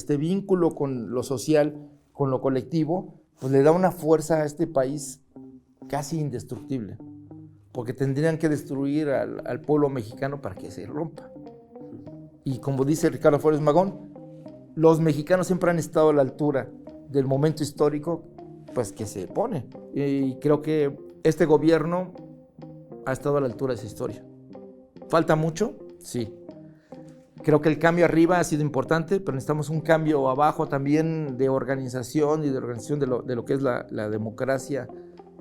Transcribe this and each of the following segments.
este vínculo con lo social, con lo colectivo, pues le da una fuerza a este país casi indestructible, porque tendrían que destruir al pueblo mexicano para que se rompa. Y como dice Ricardo Flores Magón, los mexicanos siempre han estado a la altura del momento histórico pues que se pone. Y creo que este gobierno ha estado a la altura de esa historia. ¿Falta mucho? Sí. Creo que el cambio arriba ha sido importante, pero necesitamos un cambio abajo también de organización y de organización de lo que es la democracia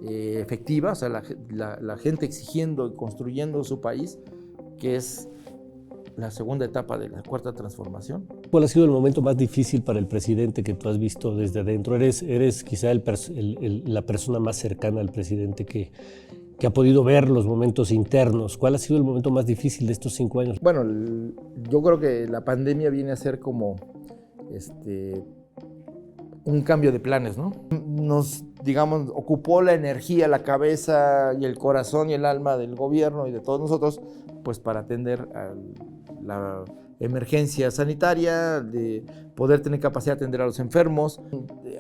efectiva, o sea, la gente exigiendo y construyendo su país, que es la segunda etapa de la cuarta transformación. ¿Cuál ha sido el momento más difícil para el presidente que tú has visto desde adentro? Eres quizá la persona más cercana al presidente que ha podido ver los momentos internos. ¿Cuál ha sido el momento más difícil de estos 5 años? Bueno, yo creo que la pandemia viene a ser como un cambio de planes, ¿no? Nos, digamos, ocupó la energía, la cabeza y el corazón y el alma del gobierno y de todos nosotros, pues para atender a la emergencia sanitaria, de poder tener capacidad de atender a los enfermos.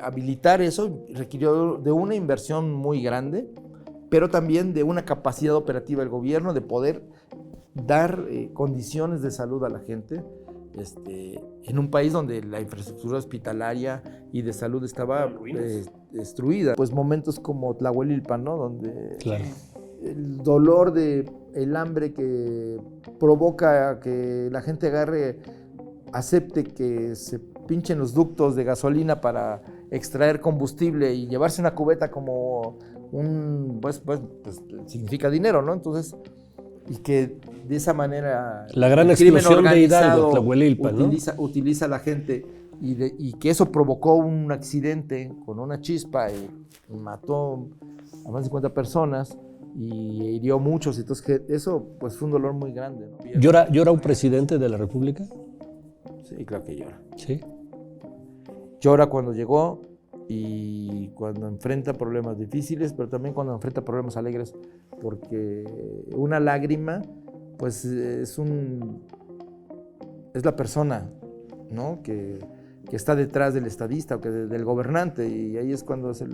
Habilitar eso requirió de una inversión muy grande, pero también de una capacidad operativa del gobierno de poder dar condiciones de salud a la gente en un país donde la infraestructura hospitalaria y de salud estaba destruida. Pues momentos como Tlahuelilpan, ¿no? Donde claro, el dolor el hambre que provoca que la gente acepte que se pinchen los ductos de gasolina para extraer combustible y llevarse una cubeta como pues significa dinero, ¿no? Entonces, y que de esa manera la gran explosión de Hidalgo, Tlahuelilpan, ¿no? Utiliza a la gente y que eso provocó un accidente con una chispa y mató a más de 50 personas y hirió muchos, entonces que eso pues fue un dolor muy grande, ¿no? ¿Llora un presidente de la República? Sí, claro que llora. Sí. Llora cuando llegó y cuando enfrenta problemas difíciles, pero también cuando enfrenta problemas alegres, porque una lágrima pues es la persona, ¿no? que está detrás del estadista o del gobernante, y ahí es cuando se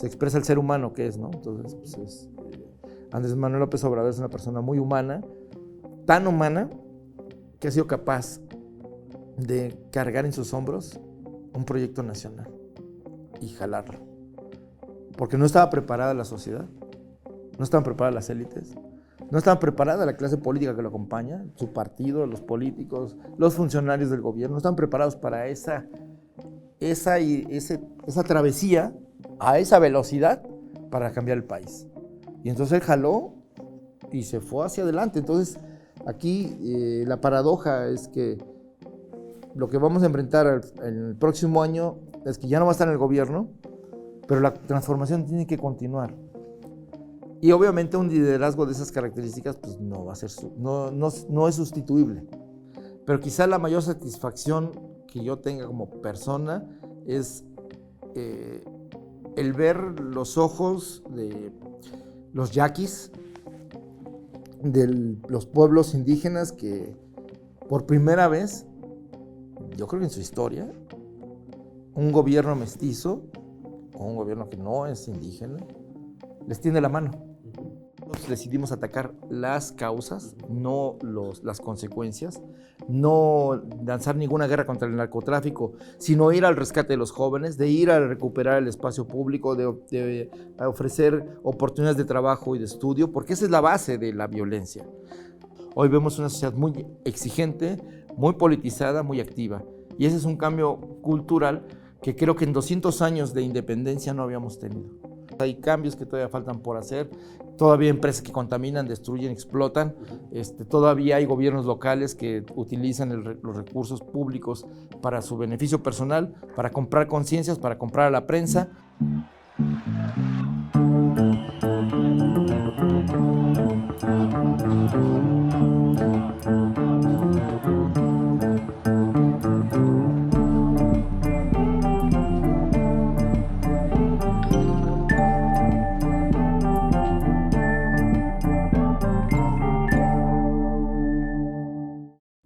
expresa el ser humano que es, ¿no? Entonces, pues Andrés Manuel López Obrador es una persona muy humana, tan humana que ha sido capaz de cargar en sus hombros un proyecto nacional y jalarlo. Porque no estaba preparada la sociedad, no estaban preparadas las élites, no estaba preparada la clase política que lo acompaña, su partido, los políticos, los funcionarios del gobierno, no estaban preparados para esa travesía a esa velocidad para cambiar el país. Y entonces él jaló y se fue hacia adelante. Entonces aquí la paradoja es que lo que vamos a enfrentar en el próximo año es que ya no va a estar en el gobierno, pero la transformación tiene que continuar. Y obviamente un liderazgo de esas características pues no va a ser, no es sustituible. Pero quizá la mayor satisfacción que yo tenga como persona es el ver los ojos de los yaquis, de los pueblos indígenas que por primera vez, yo creo que en su historia, un gobierno mestizo o un gobierno que no es indígena les tiende la mano. Nosotros decidimos atacar las causas, no las consecuencias, no lanzar ninguna guerra contra el narcotráfico, sino ir al rescate de los jóvenes, de ir a recuperar el espacio público, de ofrecer oportunidades de trabajo y de estudio, porque esa es la base de la violencia. Hoy vemos una sociedad muy exigente, muy politizada, muy activa, y ese es un cambio cultural que creo que en 200 años de independencia no habíamos tenido. Hay cambios que todavía faltan por hacer, todavía hay empresas que contaminan, destruyen, explotan, todavía hay gobiernos locales que utilizan los recursos públicos para su beneficio personal, para comprar conciencias, para comprar a la prensa.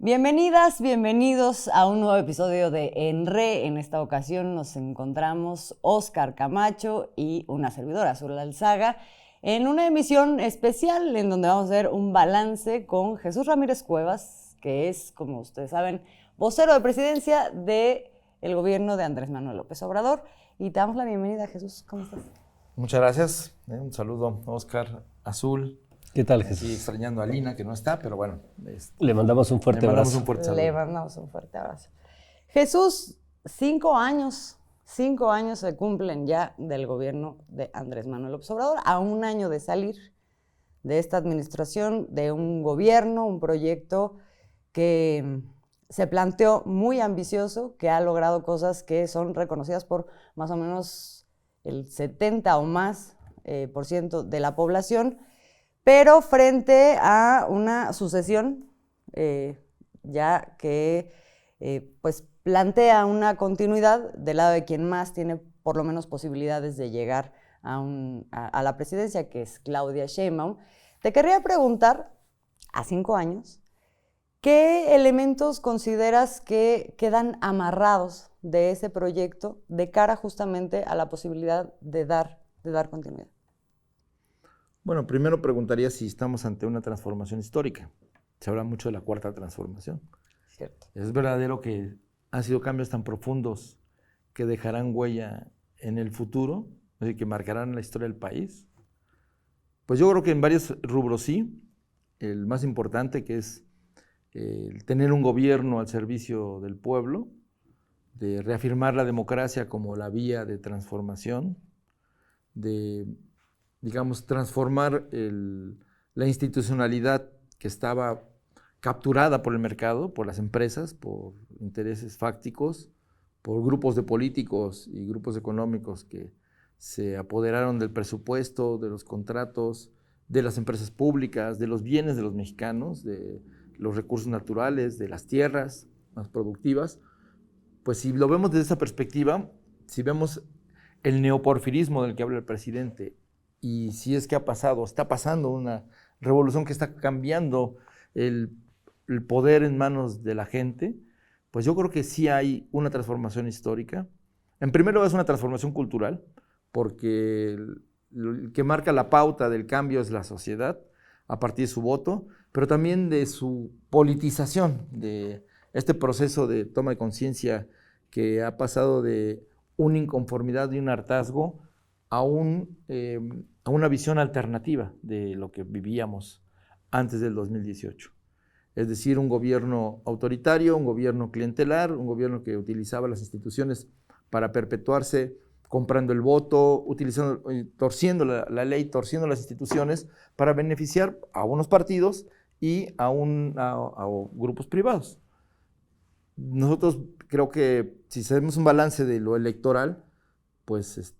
Bienvenidos Bienvenidas, bienvenidos a un nuevo episodio de En Re. En esta ocasión nos encontramos Óscar Camacho y una servidora, Azul Alzaga, en una emisión especial en donde vamos a hacer un balance con Jesús Ramírez Cuevas, que es, como ustedes saben, vocero de presidencia del gobierno de Andrés Manuel López Obrador. Y te damos la bienvenida, Jesús. ¿Cómo estás? Muchas gracias. Un saludo, Óscar, Azul. ¿Qué tal, Jesús? Sí, extrañando a Lina, que no está, pero bueno. Le mandamos un fuerte abrazo. Le mandamos un fuerte abrazo. Jesús, 5 años se cumplen ya del gobierno de Andrés Manuel López Obrador, a un año de salir de esta administración, de un gobierno, un proyecto que se planteó muy ambicioso, que ha logrado cosas que son reconocidas por más o menos el 70 o más por ciento de la población, pero frente a una sucesión ya que pues plantea una continuidad del lado de quien más tiene por lo menos posibilidades de llegar a la presidencia, que es Claudia Sheinbaum. Te querría preguntar, a 5 años, ¿qué elementos consideras que quedan amarrados de ese proyecto de cara justamente a la posibilidad de dar continuidad? Bueno, primero preguntaría si estamos ante una transformación histórica. Se habla mucho de la cuarta transformación. Cierto. ¿Es verdadero que han sido cambios tan profundos que dejarán huella en el futuro, es decir, que marcarán la historia del país? Pues yo creo que en varios rubros sí. El más importante, que es el tener un gobierno al servicio del pueblo, de reafirmar la democracia como la vía de transformación, de, digamos, transformar la institucionalidad que estaba capturada por el mercado, por las empresas, por intereses fácticos, por grupos de políticos y grupos económicos que se apoderaron del presupuesto, de los contratos, de las empresas públicas, de los bienes de los mexicanos, de los recursos naturales, de las tierras más productivas. Pues si lo vemos desde esa perspectiva, si vemos el neoporfirismo del que habla el presidente, y si es que está pasando una revolución que está cambiando el poder en manos de la gente, pues yo creo que sí hay una transformación histórica. En primer lugar es una transformación cultural, porque el que marca la pauta del cambio es la sociedad, a partir de su voto, pero también de su politización, de este proceso de toma de conciencia que ha pasado de una inconformidad y un hartazgo a una visión alternativa de lo que vivíamos antes del 2018. Es decir, un gobierno autoritario, un gobierno clientelar, un gobierno que utilizaba las instituciones para perpetuarse, comprando el voto, torciendo la ley, torciendo las instituciones para beneficiar a unos partidos y a grupos privados. Nosotros creo que si hacemos un balance de lo electoral, pues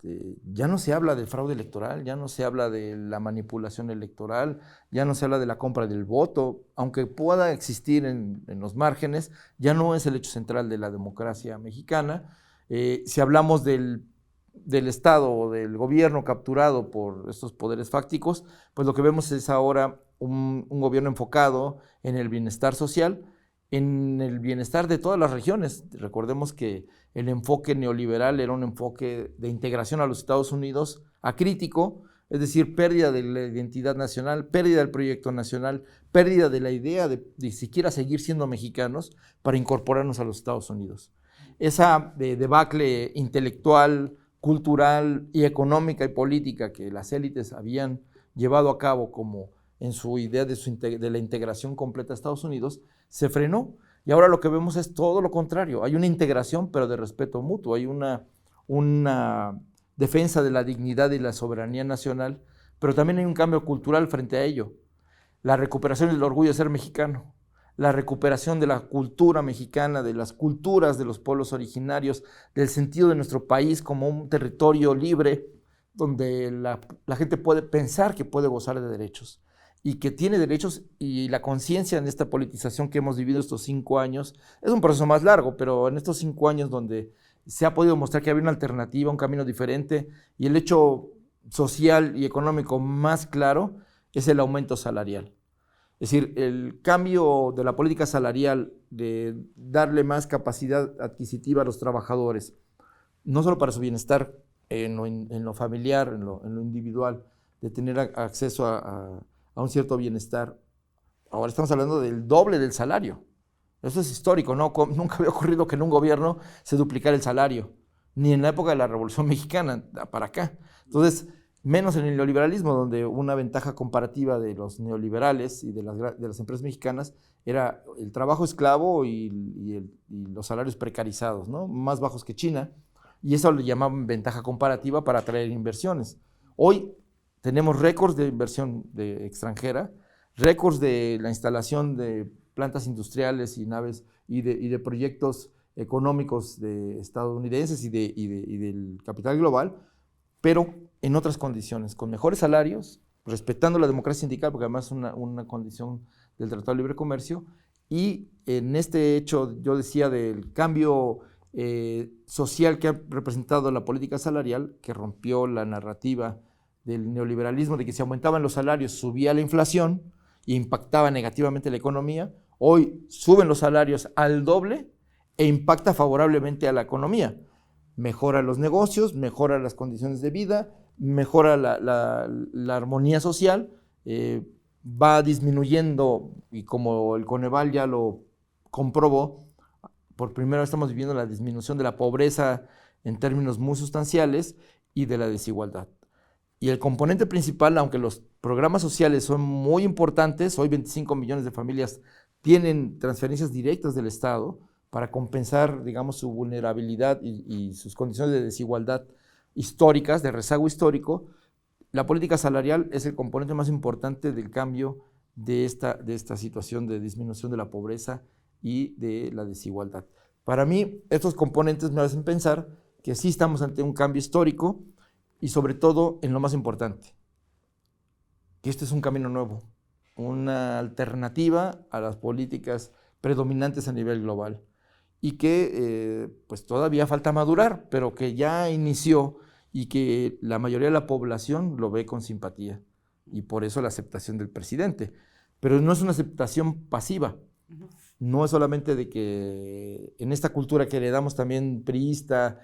ya no se habla del fraude electoral, ya no se habla de la manipulación electoral, ya no se habla de la compra del voto, aunque pueda existir en los márgenes, ya no es el hecho central de la democracia mexicana. Si hablamos del Estado o del gobierno capturado por estos poderes fácticos, pues lo que vemos es ahora un gobierno enfocado en el bienestar social, en el bienestar de todas las regiones. Recordemos que el enfoque neoliberal era un enfoque de integración a los Estados Unidos acrítico, es decir, pérdida de la identidad nacional, pérdida del proyecto nacional, pérdida de la idea de siquiera seguir siendo mexicanos para incorporarnos a los Estados Unidos. Esa debacle intelectual, cultural y económica y política que las élites habían llevado a cabo como en su idea de la integración completa a Estados Unidos, se frenó. Y ahora lo que vemos es todo lo contrario. Hay una integración, pero de respeto mutuo. Hay una defensa de la dignidad y la soberanía nacional, pero también hay un cambio cultural frente a ello. La recuperación del orgullo de ser mexicano, la recuperación de la cultura mexicana, de las culturas de los pueblos originarios, del sentido de nuestro país como un territorio libre, donde la gente puede pensar que puede gozar de derechos y que tiene derechos, y la conciencia en esta politización que hemos vivido estos 5 años, es un proceso más largo, pero en estos 5 años donde se ha podido mostrar que había una alternativa, un camino diferente, y el hecho social y económico más claro es el aumento salarial. Es decir, el cambio de la política salarial, de darle más capacidad adquisitiva a los trabajadores, no solo para su bienestar en lo familiar, en lo individual, de tener acceso a un cierto bienestar. Ahora estamos hablando del doble del salario. Eso es histórico, ¿no? Nunca había ocurrido que en un gobierno se duplicara el salario, ni en la época de la Revolución Mexicana para acá. Entonces, menos en el neoliberalismo, donde una ventaja comparativa de los neoliberales y de las empresas mexicanas era el trabajo esclavo y los salarios precarizados, ¿no? Más bajos que China, y eso le llamaban ventaja comparativa para atraer inversiones. Hoy tenemos récords de inversión extranjera, récords de la instalación de plantas industriales y naves y de proyectos económicos de estadounidenses y del capital global, pero en otras condiciones, con mejores salarios, respetando la democracia sindical, porque además es una condición del Tratado de Libre Comercio, y en este hecho, yo decía, del cambio social que ha representado la política salarial, que rompió la narrativa del neoliberalismo, de que si aumentaban los salarios subía la inflación e impactaba negativamente la economía. Hoy suben los salarios al doble e impacta favorablemente a la economía. Mejora los negocios, mejora las condiciones de vida, mejora la armonía social, va disminuyendo, y como el Coneval ya lo comprobó, por primera vez estamos viviendo la disminución de la pobreza en términos muy sustanciales y de la desigualdad. Y el componente principal, aunque los programas sociales son muy importantes, hoy 25 millones de familias tienen transferencias directas del Estado para compensar, digamos, su vulnerabilidad y sus condiciones de desigualdad históricas, de rezago histórico. La política salarial es el componente más importante del cambio de esta situación de disminución de la pobreza y de la desigualdad. Para mí, estos componentes me hacen pensar que sí estamos ante un cambio histórico y sobre todo en lo más importante, que este es un camino nuevo, una alternativa a las políticas predominantes a nivel global y que pues todavía falta madurar, pero que ya inició y que la mayoría de la población lo ve con simpatía y por eso la aceptación del presidente. Pero no es una aceptación pasiva. No es solamente de que en esta cultura que heredamos también priista,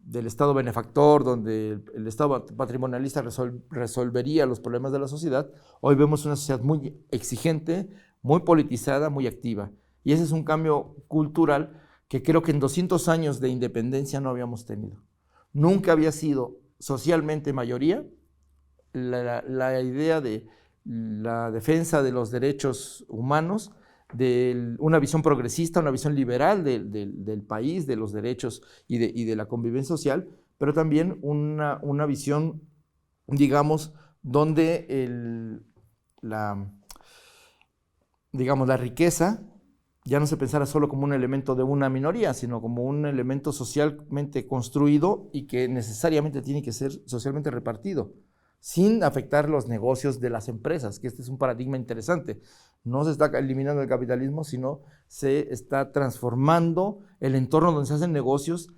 del Estado benefactor, donde el Estado patrimonialista resolvería los problemas de la sociedad, hoy vemos una sociedad muy exigente, muy politizada, muy activa. Y ese es un cambio cultural que creo que en 200 años de independencia no habíamos tenido. Nunca había sido socialmente mayoría la idea de la defensa de los derechos humanos, de una visión progresista, una visión liberal del país, de los derechos y de la convivencia social, pero también una visión, digamos, donde la riqueza ya no se pensara solo como un elemento de una minoría, sino como un elemento socialmente construido y que necesariamente tiene que ser socialmente repartido, sin afectar los negocios de las empresas, que este es un paradigma interesante. No se está eliminando el capitalismo, sino se está transformando el entorno donde se hacen negocios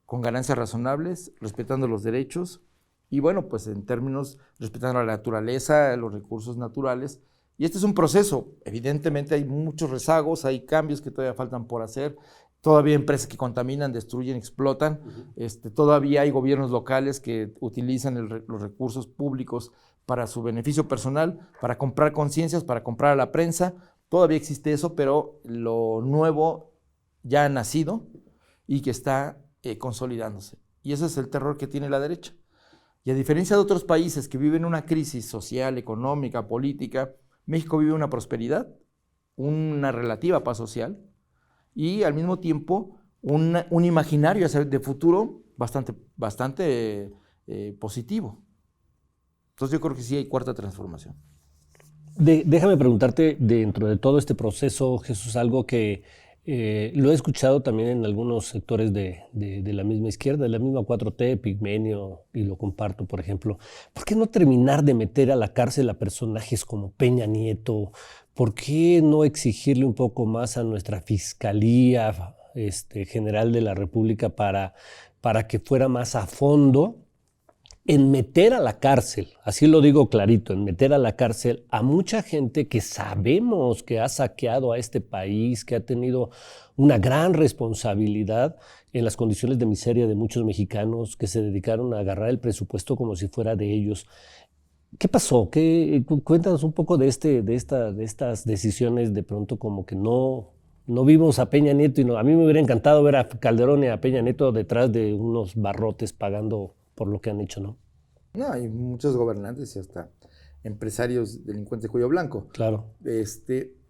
con ganancias razonables, respetando los derechos y, bueno, pues en términos, respetando la naturaleza, los recursos naturales. Y este es un proceso. Evidentemente hay muchos rezagos, hay cambios que todavía faltan por hacer. Todavía hay empresas que contaminan, destruyen, explotan. Todavía hay gobiernos locales que utilizan los recursos públicos para su beneficio personal, para comprar conciencias, para comprar a la prensa. Todavía existe eso, pero lo nuevo ya ha nacido y que está consolidándose. Y ese es el terror que tiene la derecha. Y a diferencia de otros países que viven una crisis social, económica, política, México vive una prosperidad, una relativa paz social, y al mismo tiempo un imaginario de futuro bastante positivo. Entonces yo creo que sí hay cuarta transformación. Déjame preguntarte, dentro de todo este proceso, Jesús, algo que lo he escuchado también en algunos sectores de la misma izquierda, de la misma 4T, Pigmenio, y lo comparto, por ejemplo. ¿Por qué no terminar de meter a la cárcel a personajes como Peña Nieto? ¿Por qué no exigirle un poco más a nuestra Fiscalía General de la República para que fuera más a fondo en meter a la cárcel, así lo digo clarito, en meter a la cárcel a mucha gente que sabemos que ha saqueado a este país, que ha tenido una gran responsabilidad en las condiciones de miseria de muchos mexicanos que se dedicaron a agarrar el presupuesto como si fuera de ellos. ¿Qué pasó? Cuéntanos un poco de estas decisiones de pronto como que no vimos a Peña Nieto y a mí me hubiera encantado ver a Calderón y a Peña Nieto detrás de unos barrotes pagando por lo que han hecho, ¿no? No, hay muchos gobernantes y hasta empresarios delincuentes de cuello blanco. Claro.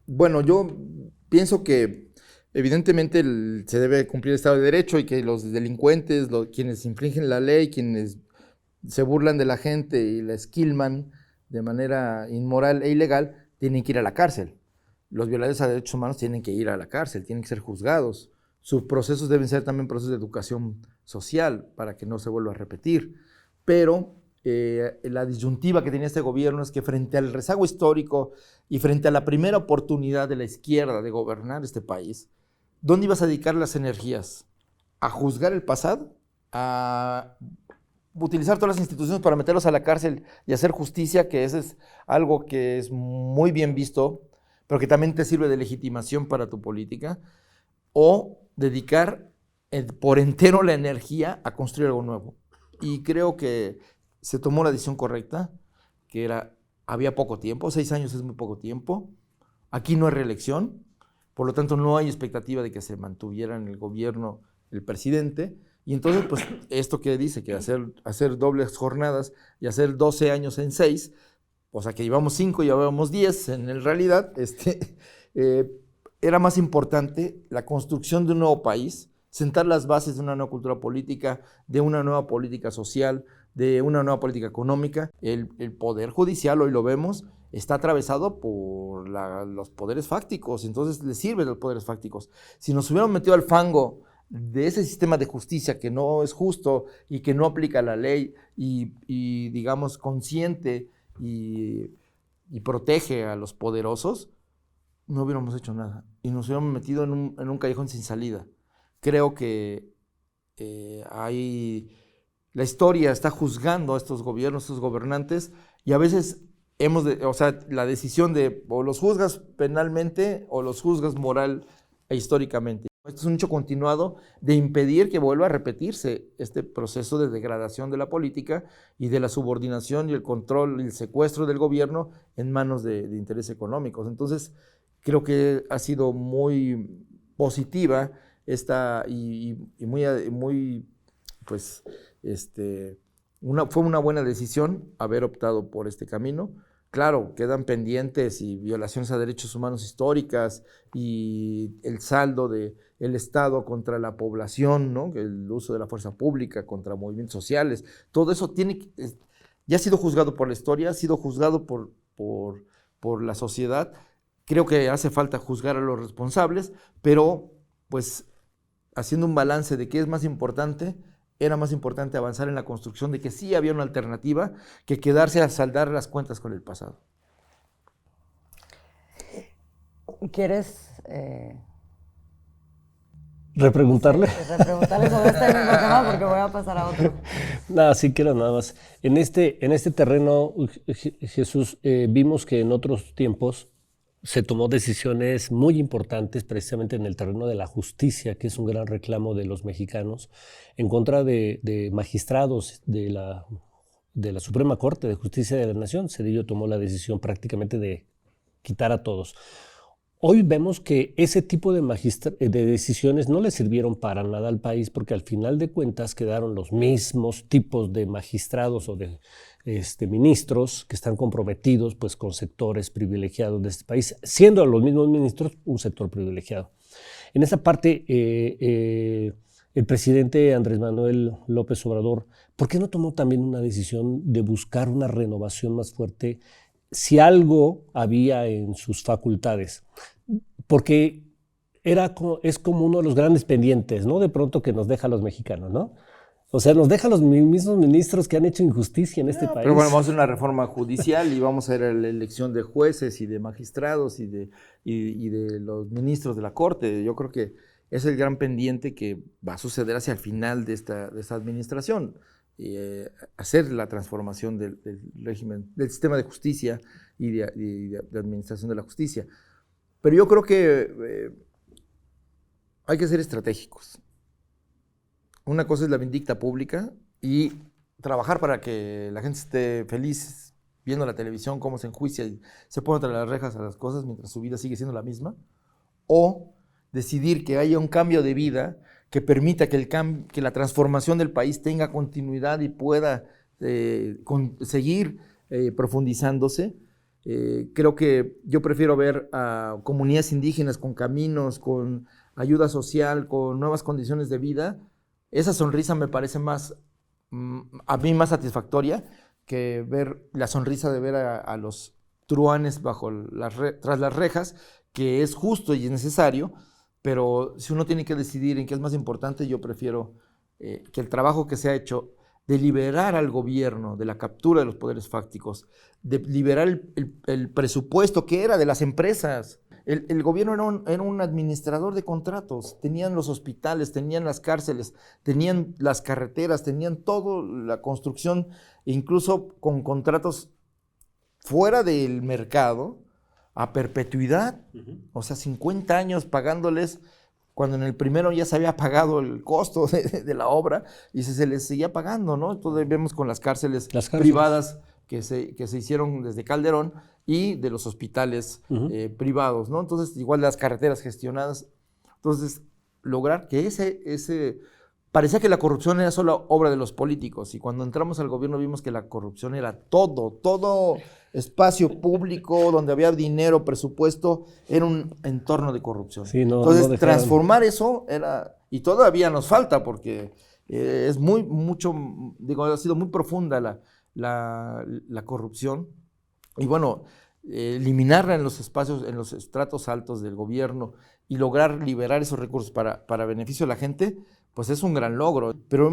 Bueno, yo pienso que evidentemente se debe cumplir el Estado de Derecho y que los delincuentes, quienes infringen la ley, quienes se burlan de la gente y la esquilman de manera inmoral e ilegal, tienen que ir a la cárcel. Los violadores a derechos humanos tienen que ir a la cárcel, tienen que ser juzgados. Sus procesos deben ser también procesos de educación social para que no se vuelva a repetir. Pero la disyuntiva que tenía este gobierno es que frente al rezago histórico y frente a la primera oportunidad de la izquierda de gobernar este país, ¿dónde ibas a dedicar las energías? ¿A juzgar el pasado? ¿A utilizar todas las instituciones para meterlos a la cárcel y hacer justicia? Que eso es algo que es muy bien visto, pero que también te sirve de legitimación para tu política. ¿O dedicar por entero la energía a construir algo nuevo? Y creo que se tomó la decisión correcta, que había poco tiempo, 6 años es muy poco tiempo, aquí no hay reelección, por lo tanto no hay expectativa de que se mantuviera en el gobierno el presidente, y entonces pues esto que dice, que hacer dobles jornadas y hacer 12 años en 6, o sea que llevamos 5 y llevamos 10, en realidad era más importante la construcción de un nuevo país, sentar las bases de una nueva cultura política, de una nueva política social, de una nueva política económica. El poder judicial, hoy lo vemos, está atravesado por los poderes fácticos, entonces le sirven los poderes fácticos. Si nos hubiéramos metido al fango de ese sistema de justicia que no es justo y que no aplica la ley y digamos, consiente y protege a los poderosos, no hubiéramos hecho nada y nos hubiéramos metido en un callejón sin salida. Creo que la historia está juzgando a estos gobiernos, a estos gobernantes, y a veces la decisión de o los juzgas penalmente o los juzgas moral e históricamente. Esto es un hecho continuado de impedir que vuelva a repetirse este proceso de degradación de la política y de la subordinación y el control y el secuestro del gobierno en manos de intereses económicos. Entonces, creo que ha sido muy positiva fue una buena decisión haber optado por este camino. Claro, quedan pendientes y violaciones a derechos humanos históricas y el saldo del Estado contra la población, ¿no? El uso de la fuerza pública contra movimientos sociales. Todo eso ya ha sido juzgado por la historia, ha sido juzgado por la sociedad. Creo que hace falta juzgar a los responsables, pero pues haciendo un balance de qué es más importante, era más importante avanzar en la construcción de que sí había una alternativa que quedarse a saldar las cuentas con el pasado. ¿Quieres repreguntarle? Repreguntarle sobre este mismo tema porque voy a pasar a otro. Nada, sí quiero nada más. En este terreno, Jesús, vimos que en otros tiempos se tomó decisiones muy importantes precisamente en el terreno de la justicia, que es un gran reclamo de los mexicanos, en contra de magistrados de la Suprema Corte de Justicia de la Nación. Cedillo tomó la decisión prácticamente de quitar a todos. Hoy vemos que ese tipo de decisiones no le sirvieron para nada al país, porque al final de cuentas quedaron los mismos tipos de magistrados o de ministros que están comprometidos pues, con sectores privilegiados de este país, siendo los mismos ministros un sector privilegiado. En esa parte, el presidente Andrés Manuel López Obrador, ¿por qué no tomó también una decisión de buscar una renovación más fuerte si algo había en sus facultades? Porque es como uno de los grandes pendientes, ¿no? De pronto que nos deja a los mexicanos, ¿no? O sea, nos deja a los mismos ministros que han hecho injusticia en este país. Pero bueno, vamos a hacer una reforma judicial y vamos a ir a la elección de jueces y de magistrados y de los ministros de la Corte. Yo creo que es el gran pendiente que va a suceder hacia el final de esta administración. hacer la transformación del régimen, del sistema de justicia y de administración de la justicia. Pero yo creo que hay que ser estratégicos. Una cosa es la vindicta pública y trabajar para que la gente esté feliz viendo la televisión, cómo se enjuicia y se pone entre las rejas a las cosas mientras su vida sigue siendo la misma. O decidir que haya un cambio de vida que permita que la transformación del país tenga continuidad y pueda seguir profundizándose. Creo que yo prefiero ver a comunidades indígenas con caminos, con ayuda social, con nuevas condiciones de vida. Esa sonrisa me parece a mí más satisfactoria que ver la sonrisa de ver a los truanes tras las rejas, que es justo y es necesario, pero si uno tiene que decidir en qué es más importante, yo prefiero que el trabajo que se ha hecho de liberar al gobierno de la captura de los poderes fácticos, de liberar el presupuesto que era de las empresas. El gobierno era un administrador de contratos, tenían los hospitales, tenían las cárceles, tenían las carreteras, tenían toda la construcción, incluso con contratos fuera del mercado, a perpetuidad, o sea, 50 años pagándoles, cuando en el primero ya se había pagado el costo de la obra y se les seguía pagando, ¿no? Entonces vemos con las cárceles privadas que se hicieron desde Calderón y de los hospitales privados, ¿no? Entonces, igual las carreteras gestionadas. Entonces, lograr que parecía que la corrupción era solo obra de los políticos, y cuando entramos al gobierno vimos que la corrupción era todo espacio público donde había dinero, presupuesto, era un entorno de corrupción. Sí, entonces, transformar eso y todavía nos falta, porque ha sido muy profunda la corrupción, y bueno, eliminarla en los espacios, en los estratos altos del gobierno y lograr liberar esos recursos para beneficio de la gente, pues es un gran logro. Pero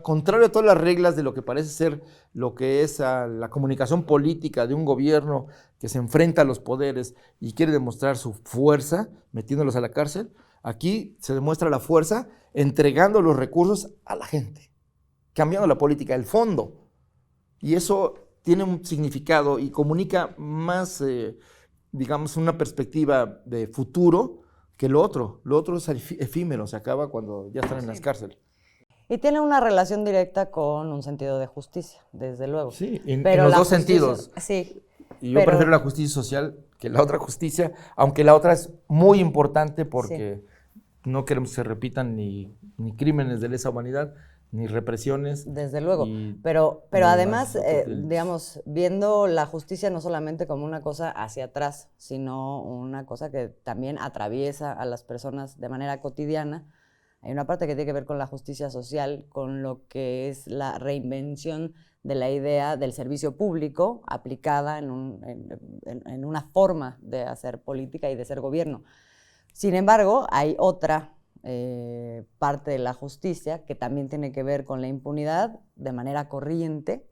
contrario a todas las reglas de lo que parece ser lo que es la comunicación política de un gobierno que se enfrenta a los poderes y quiere demostrar su fuerza metiéndolos a la cárcel, aquí se demuestra la fuerza entregando los recursos a la gente, cambiando la política, el fondo. Y eso tiene un significado y comunica más, una perspectiva de futuro que lo otro. Lo otro es efímero, se acaba cuando ya están en las cárceles. Y tiene una relación directa con un sentido de justicia, desde luego. Sí, en los dos sentidos. Sí. Y yo prefiero la justicia social que la otra justicia, aunque la otra es muy importante porque no queremos que se repitan ni crímenes de lesa humanidad, ni represiones. Desde luego, pero además, viendo la justicia no solamente como una cosa hacia atrás, sino una cosa que también atraviesa a las personas de manera cotidiana. Hay una parte que tiene que ver con la justicia social, con lo que es la reinvención de la idea del servicio público aplicada en una forma de hacer política y de ser gobierno. Sin embargo, hay otra parte de la justicia que también tiene que ver con la impunidad de manera corriente,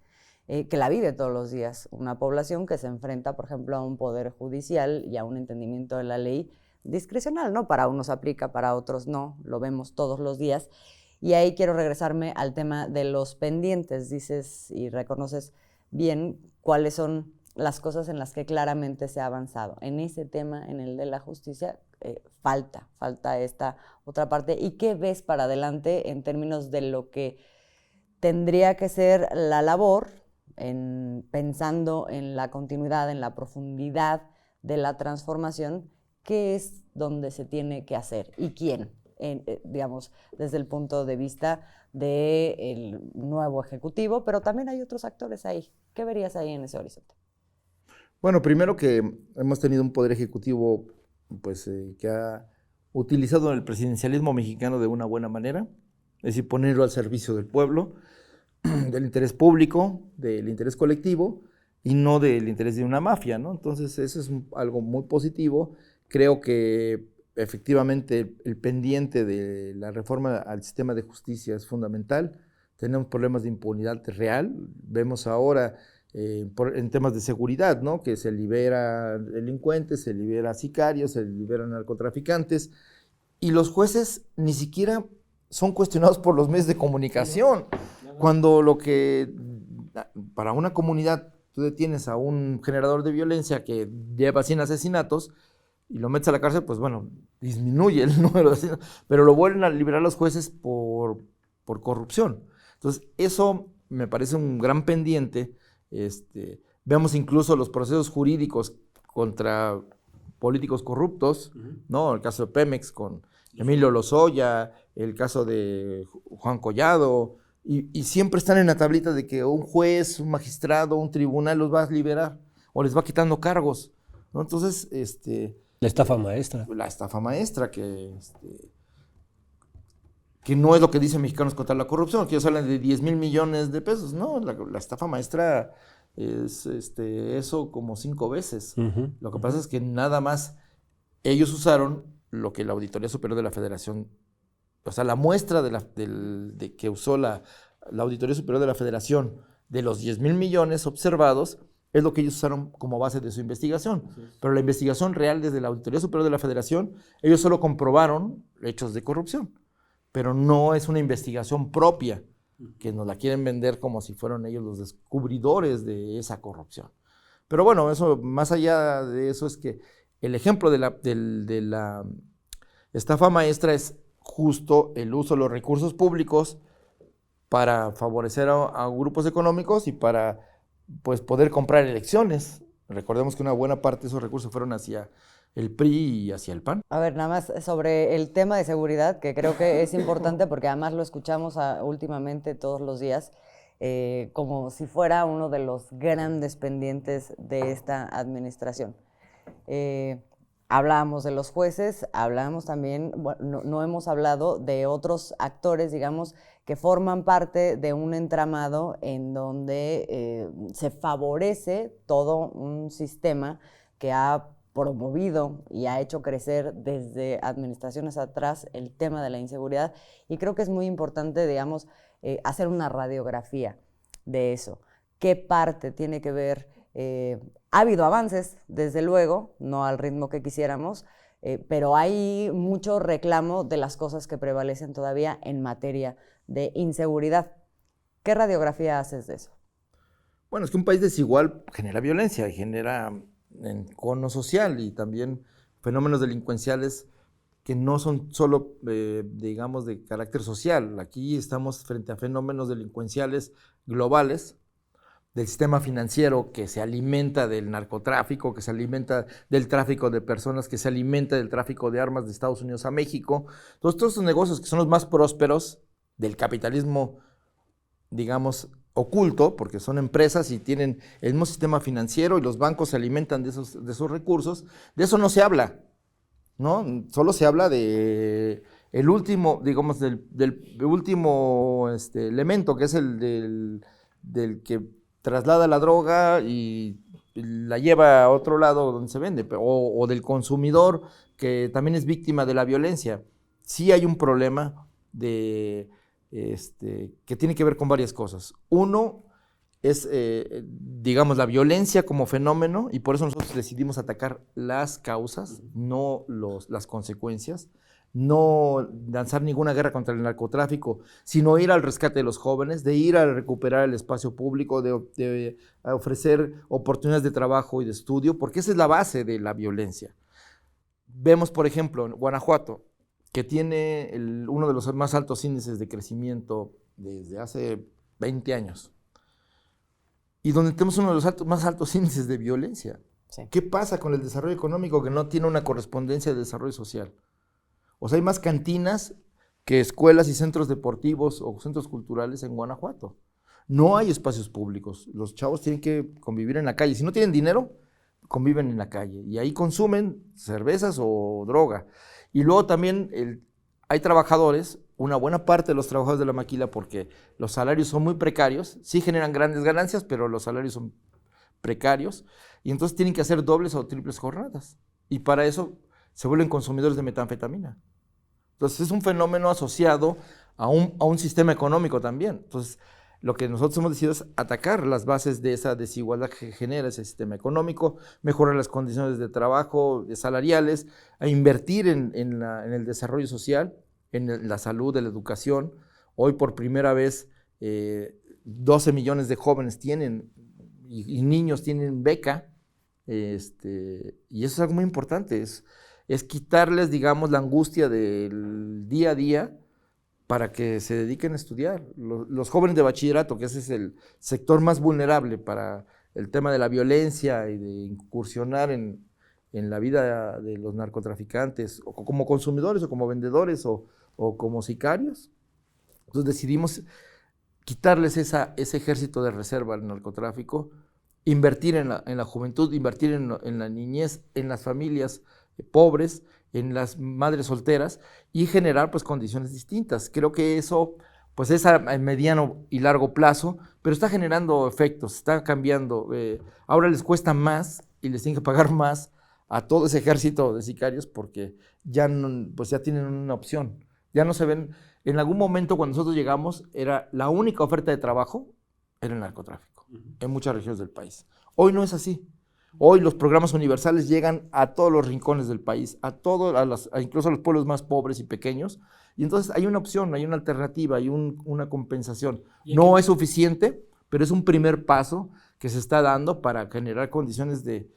que la vive todos los días una población que se enfrenta, por ejemplo, a un poder judicial y a un entendimiento de la ley discrecional, ¿no? Para unos aplica, para otros no, lo vemos todos los días. Y ahí quiero regresarme al tema de los pendientes. Dices y reconoces bien cuáles son las cosas en las que claramente se ha avanzado. En ese tema, en el de la justicia, falta esta otra parte. ¿Y qué ves para adelante en términos de lo que tendría que ser la labor, pensando en la continuidad, en la profundidad de la transformación? ¿Qué es donde se tiene que hacer y quién? Desde el punto de vista del nuevo ejecutivo, pero también hay otros actores ahí. ¿Qué verías ahí en ese horizonte? Bueno, primero que hemos tenido un poder ejecutivo que ha utilizado el presidencialismo mexicano de una buena manera, es decir, ponerlo al servicio del pueblo, del interés público, del interés colectivo y no del interés de una mafia, ¿no? Entonces, eso es algo muy positivo. Creo que efectivamente el pendiente de la reforma al sistema de justicia es fundamental. Tenemos problemas de impunidad real. Vemos ahora en temas de seguridad, ¿no? Que se libera delincuentes, se libera sicarios, se liberan narcotraficantes, y los jueces ni siquiera son cuestionados por los medios de comunicación. Cuando lo que, para una comunidad, tú detienes a un generador de violencia que lleva 100 asesinatos y lo metes a la cárcel, pues bueno, disminuye el número de asesinatos, pero lo vuelven a liberar los jueces por corrupción. Entonces, eso me parece un gran pendiente. Vemos incluso los procesos jurídicos contra políticos corruptos, ¿no? El caso de Pemex con Emilio Lozoya, el caso de Juan Collado, y siempre están en la tablita de que un juez, un magistrado, un tribunal los va a liberar o les va quitando cargos, ¿no? Entonces, La estafa maestra. la estafa maestra que no es lo que dicen Mexicanos contra la corrupción, que ellos hablan de 10,000 millones de pesos, no, la estafa maestra es eso como 5 veces. Lo que pasa es que nada más ellos usaron lo que la Auditoría Superior de la Federación, o sea, la muestra de que usó la Auditoría Superior de la Federación de los 10,000 millones observados, es lo que ellos usaron como base de su investigación. Pero la investigación real desde la Auditoría Superior de la Federación, ellos solo comprobaron hechos de corrupción, pero no es una investigación propia, que nos la quieren vender como si fueran ellos los descubridores de esa corrupción. Pero bueno, eso, más allá de eso, es que el ejemplo de la estafa maestra es justo el uso de los recursos públicos para favorecer a grupos económicos y para, pues, poder comprar elecciones. Recordemos que una buena parte de esos recursos fueron hacia el PRI y hacia el PAN. A ver, nada más sobre el tema de seguridad, que creo que es importante porque además lo escuchamos últimamente todos los días, como si fuera uno de los grandes pendientes de esta administración. Hablábamos de los jueces, hablábamos también, bueno, no hemos hablado de otros actores, digamos, que forman parte de un entramado en donde se favorece todo un sistema que ha promovido y ha hecho crecer desde administraciones atrás el tema de la inseguridad, y creo que es muy importante, digamos, hacer una radiografía de eso. ¿Qué parte tiene que ver? Ha habido avances, desde luego, no al ritmo que quisiéramos, pero hay mucho reclamo de las cosas que prevalecen todavía en materia de inseguridad. ¿Qué radiografía haces de eso? Bueno, es que un país desigual genera violencia y genera encono social y también fenómenos delincuenciales que no son solo, digamos, de carácter social. Aquí estamos frente a fenómenos delincuenciales globales, del sistema financiero que se alimenta del narcotráfico, que se alimenta del tráfico de personas, que se alimenta del tráfico de armas de Estados Unidos a México. Entonces, todos estos negocios que son los más prósperos del capitalismo, digamos, oculto, porque son empresas y tienen el mismo sistema financiero y los bancos se alimentan de esos recursos, de eso no se habla, ¿no? Solo se habla de el último, digamos, del último elemento, que es el del que traslada la droga y la lleva a otro lado donde se vende, o del consumidor que también es víctima de la violencia. Sí hay un problema que tiene que ver con varias cosas. Uno es, digamos, la violencia como fenómeno, y por eso nosotros decidimos atacar las causas, no las consecuencias, no lanzar ninguna guerra contra el narcotráfico, sino ir al rescate de los jóvenes, de ir a recuperar el espacio público, de ofrecer oportunidades de trabajo y de estudio, porque esa es la base de la violencia. Vemos, por ejemplo, en Guanajuato, que tiene uno de los más altos índices de crecimiento desde hace 20 años, y donde tenemos uno de los más altos índices de violencia. Sí. ¿Qué pasa con el desarrollo económico que no tiene una correspondencia de desarrollo social? O sea, hay más cantinas que escuelas y centros deportivos o centros culturales en Guanajuato. No hay espacios públicos. Los chavos tienen que convivir en la calle. Si no tienen dinero, conviven en la calle. Y ahí consumen cervezas o droga. Y luego también hay trabajadores, una buena parte de los trabajadores de la maquila, porque los salarios son muy precarios. Sí generan grandes ganancias, pero los salarios son precarios. Y entonces tienen que hacer dobles o triples jornadas. Y para eso se vuelven consumidores de metanfetamina. Entonces es un fenómeno asociado a un sistema económico también. Entonces lo que nosotros hemos decidido es atacar las bases de esa desigualdad que genera ese sistema económico, mejorar las condiciones de trabajo, salariales, a invertir en el desarrollo social, en la salud, en la educación. Hoy por primera vez 12 millones de jóvenes tienen y niños tienen beca, y eso es algo muy importante, es quitarles, digamos, la angustia del día a día para que se dediquen a estudiar. Los jóvenes de bachillerato, que ese es el sector más vulnerable para el tema de la violencia y de incursionar en la vida de los narcotraficantes, o como consumidores, o como vendedores, o como sicarios. Entonces decidimos quitarles ese ejército de reserva al narcotráfico, invertir en la juventud, invertir en la niñez, en las familias pobres, en las madres solteras, y generar pues condiciones distintas. Creo que eso pues es a mediano y largo plazo, pero está generando efectos, está cambiando. Ahora les cuesta más y les tienen que pagar más a todo ese ejército de sicarios porque ya, pues ya tienen una opción. Ya no se ven. En algún momento cuando nosotros llegamos, era la única oferta de trabajo era el narcotráfico en muchas regiones del país. Hoy no es así. Hoy los programas universales llegan a todos los rincones del país, incluso a los pueblos más pobres y pequeños, y entonces hay una opción, hay una alternativa, hay una compensación. No es suficiente, pero es un primer paso que se está dando para generar condiciones de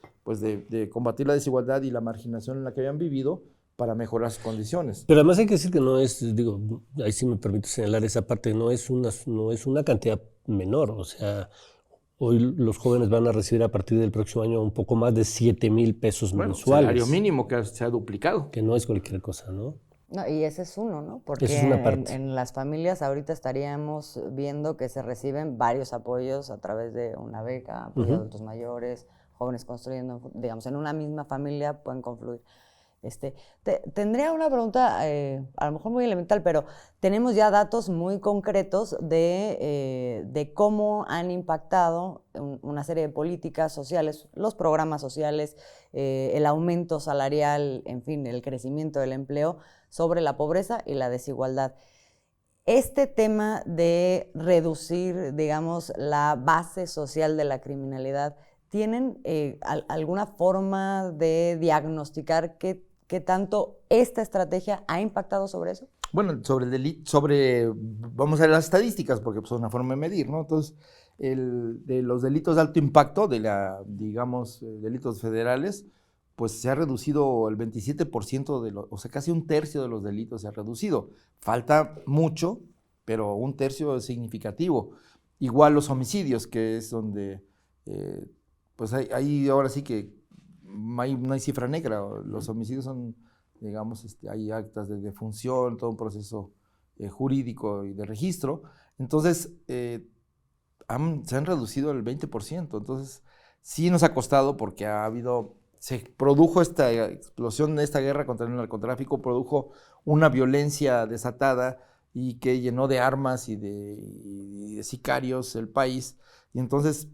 combatir la desigualdad y la marginación en la que habían vivido, para mejorar sus condiciones. Pero además hay que decir que no es, digo, ahí sí me permito señalar esa parte, no es una cantidad menor, o sea, hoy los jóvenes van a recibir a partir del próximo año un poco más de 7,000 pesos mensuales. Salario mínimo que se ha duplicado. Que no es cualquier cosa, ¿no? No, y ese es uno, ¿no? Porque es una parte. En las familias ahorita estaríamos viendo que se reciben varios apoyos a través de una beca, apoyo a adultos mayores, jóvenes construyendo, digamos, en una misma familia pueden confluir. Tendría una pregunta, a lo mejor muy elemental, pero tenemos ya datos muy concretos de cómo han impactado una serie de políticas sociales, los programas sociales, el aumento salarial, en fin, el crecimiento del empleo sobre la pobreza y la desigualdad. Este tema de reducir, digamos, la base social de la criminalidad, ¿tienen alguna forma de diagnosticar qué tanto esta estrategia ha impactado sobre eso? Bueno, vamos a ver las estadísticas, porque pues, es una forma de medir, ¿no? Entonces, de los delitos de alto impacto, digamos, delitos federales, pues se ha reducido el 27%, o sea, casi un tercio de los delitos se ha reducido. Falta mucho, pero un tercio es significativo. Igual los homicidios, que es donde, pues hay ahora sí que no hay cifra negra. Los homicidios son, digamos, hay actas de defunción, todo un proceso jurídico y de registro. Entonces, se han reducido el 20%. Entonces, sí nos ha costado porque se produjo esta explosión de esta guerra contra el narcotráfico, produjo una violencia desatada y que llenó de armas y de sicarios el país. Y entonces,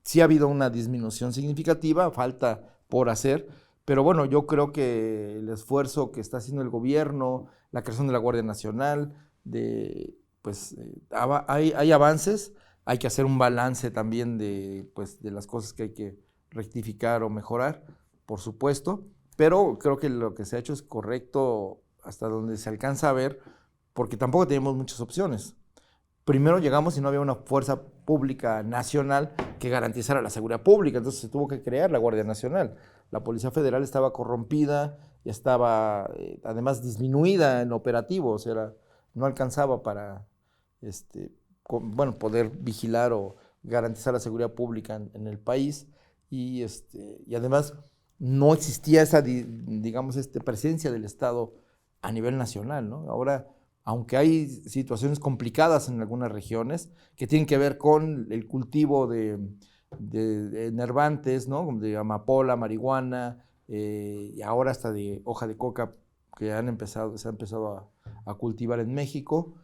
sí ha habido una disminución significativa, falta por hacer, pero bueno, yo creo que el esfuerzo que está haciendo el gobierno, la creación de la Guardia Nacional, hay avances, hay que hacer un balance también de las cosas que hay que rectificar o mejorar, por supuesto, pero creo que lo que se ha hecho es correcto hasta donde se alcanza a ver, porque tampoco tenemos muchas opciones. Primero llegamos y no había una fuerza pública nacional que garantizara la seguridad pública, entonces se tuvo que crear la Guardia Nacional. La Policía Federal estaba corrompida y estaba además disminuida en operativo, o sea, no alcanzaba para poder vigilar o garantizar la seguridad pública en el país, y además no existía esa, digamos, presencia del Estado a nivel nacional, ¿no? Ahora, aunque hay situaciones complicadas en algunas regiones que tienen que ver con el cultivo de enervantes, ¿no? De amapola, marihuana, y ahora hasta de hoja de coca que se ha empezado a cultivar en México,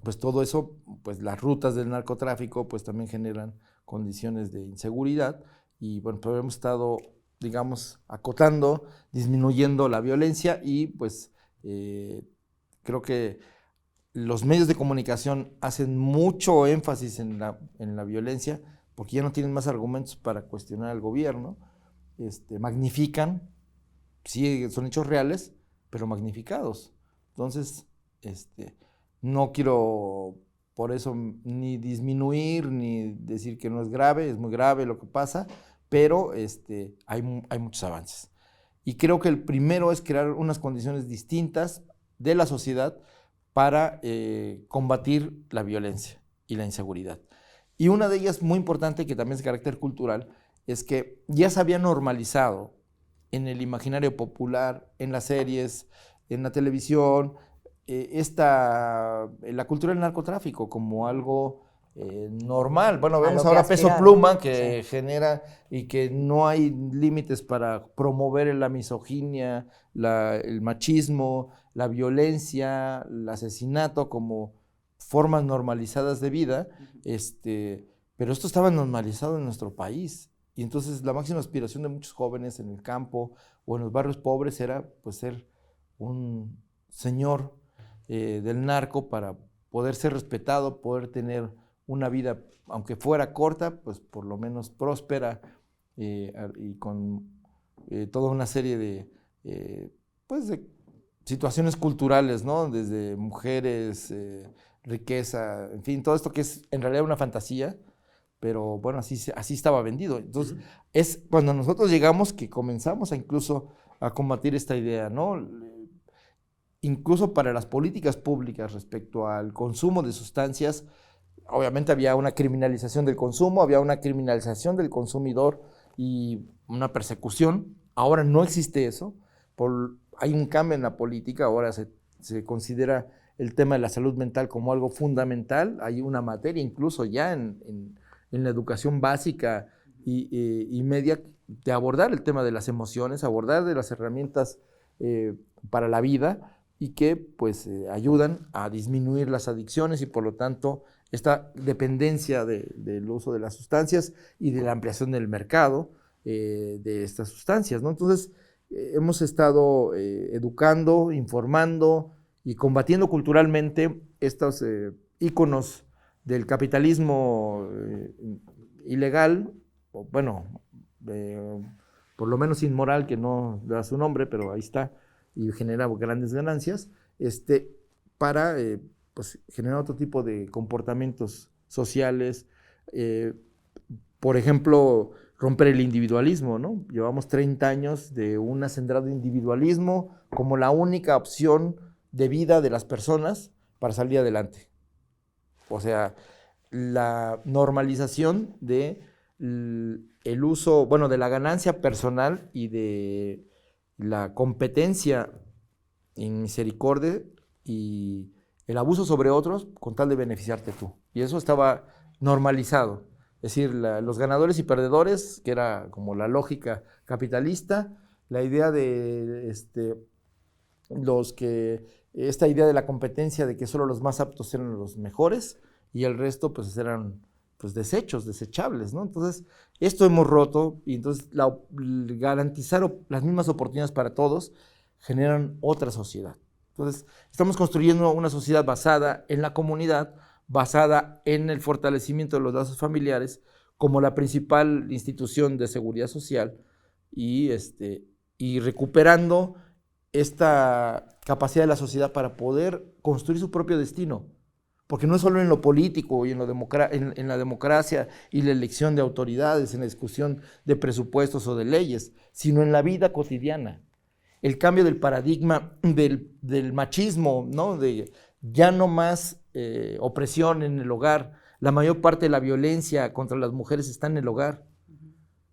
pues todo eso, pues las rutas del narcotráfico pues también generan condiciones de inseguridad, y bueno, pues hemos estado, digamos, acotando, disminuyendo la violencia, y pues creo que los medios de comunicación hacen mucho énfasis en la violencia porque ya no tienen más argumentos para cuestionar al gobierno. Magnifican, sí, son hechos reales, pero magnificados. Entonces, no quiero por eso ni disminuir, ni decir que no es grave, es muy grave lo que pasa, pero hay muchos avances. Y creo que el primero es crear unas condiciones distintas de la sociedad para combatir la violencia y la inseguridad. Y una de ellas muy importante, que también es de carácter cultural, es que ya se había normalizado en el imaginario popular, en las series, en la televisión, la cultura del narcotráfico como algo normal. Bueno, vemos ahora Peso Pluma, que genera y que no hay límites para promover la misoginia, el machismo, la violencia, el asesinato como formas normalizadas de vida, pero esto estaba normalizado en nuestro país. Y entonces la máxima aspiración de muchos jóvenes en el campo o en los barrios pobres era pues ser un señor del narco para poder ser respetado, poder tener una vida, aunque fuera corta, pues por lo menos próspera y con toda una serie de situaciones culturales, ¿no? Desde mujeres, riqueza, en fin, todo esto que es en realidad una fantasía, pero bueno, así estaba vendido. Entonces, es cuando nosotros llegamos que comenzamos incluso a combatir esta idea, ¿no? Incluso para las políticas públicas respecto al consumo de sustancias, obviamente había una criminalización del consumo, había una criminalización del consumidor y una persecución. Ahora no existe eso. Hay un cambio en la política, ahora se considera el tema de la salud mental como algo fundamental. Hay una materia incluso ya en la educación básica y media de abordar el tema de las emociones, abordar de las herramientas para la vida y que pues ayudan a disminuir las adicciones y por lo tanto esta dependencia del uso de las sustancias y de la ampliación del mercado de estas sustancias, ¿no? Entonces hemos estado educando, informando y combatiendo culturalmente estos íconos del capitalismo ilegal, o bueno, por lo menos inmoral, que no da su nombre, pero ahí está, y genera grandes ganancias, para pues, generar otro tipo de comportamientos sociales, por ejemplo, romper el individualismo, ¿no? Llevamos 30 años de un acendrado individualismo como la única opción de vida de las personas para salir adelante. O sea, la normalización de el uso, bueno, de la ganancia personal y de la competencia en misericordia y el abuso sobre otros con tal de beneficiarte tú. Y eso estaba normalizado. Es decir, los ganadores y perdedores, que era como la lógica capitalista, la idea de esta idea de la competencia de que solo los más aptos eran los mejores y el resto pues eran pues desechos, desechables, ¿no? Entonces, esto hemos roto y entonces garantizar las mismas oportunidades para todos generan otra sociedad. Entonces, estamos construyendo una sociedad basada en la comunidad, basada en el fortalecimiento de los lazos familiares como la principal institución de seguridad social y recuperando esta capacidad de la sociedad para poder construir su propio destino. Porque no es solo en lo político y en la democracia y la elección de autoridades, en la discusión de presupuestos o de leyes, sino en la vida cotidiana. El cambio del paradigma del machismo, ¿no? De ya no más opresión en el hogar. La mayor parte de la violencia contra las mujeres está en el hogar.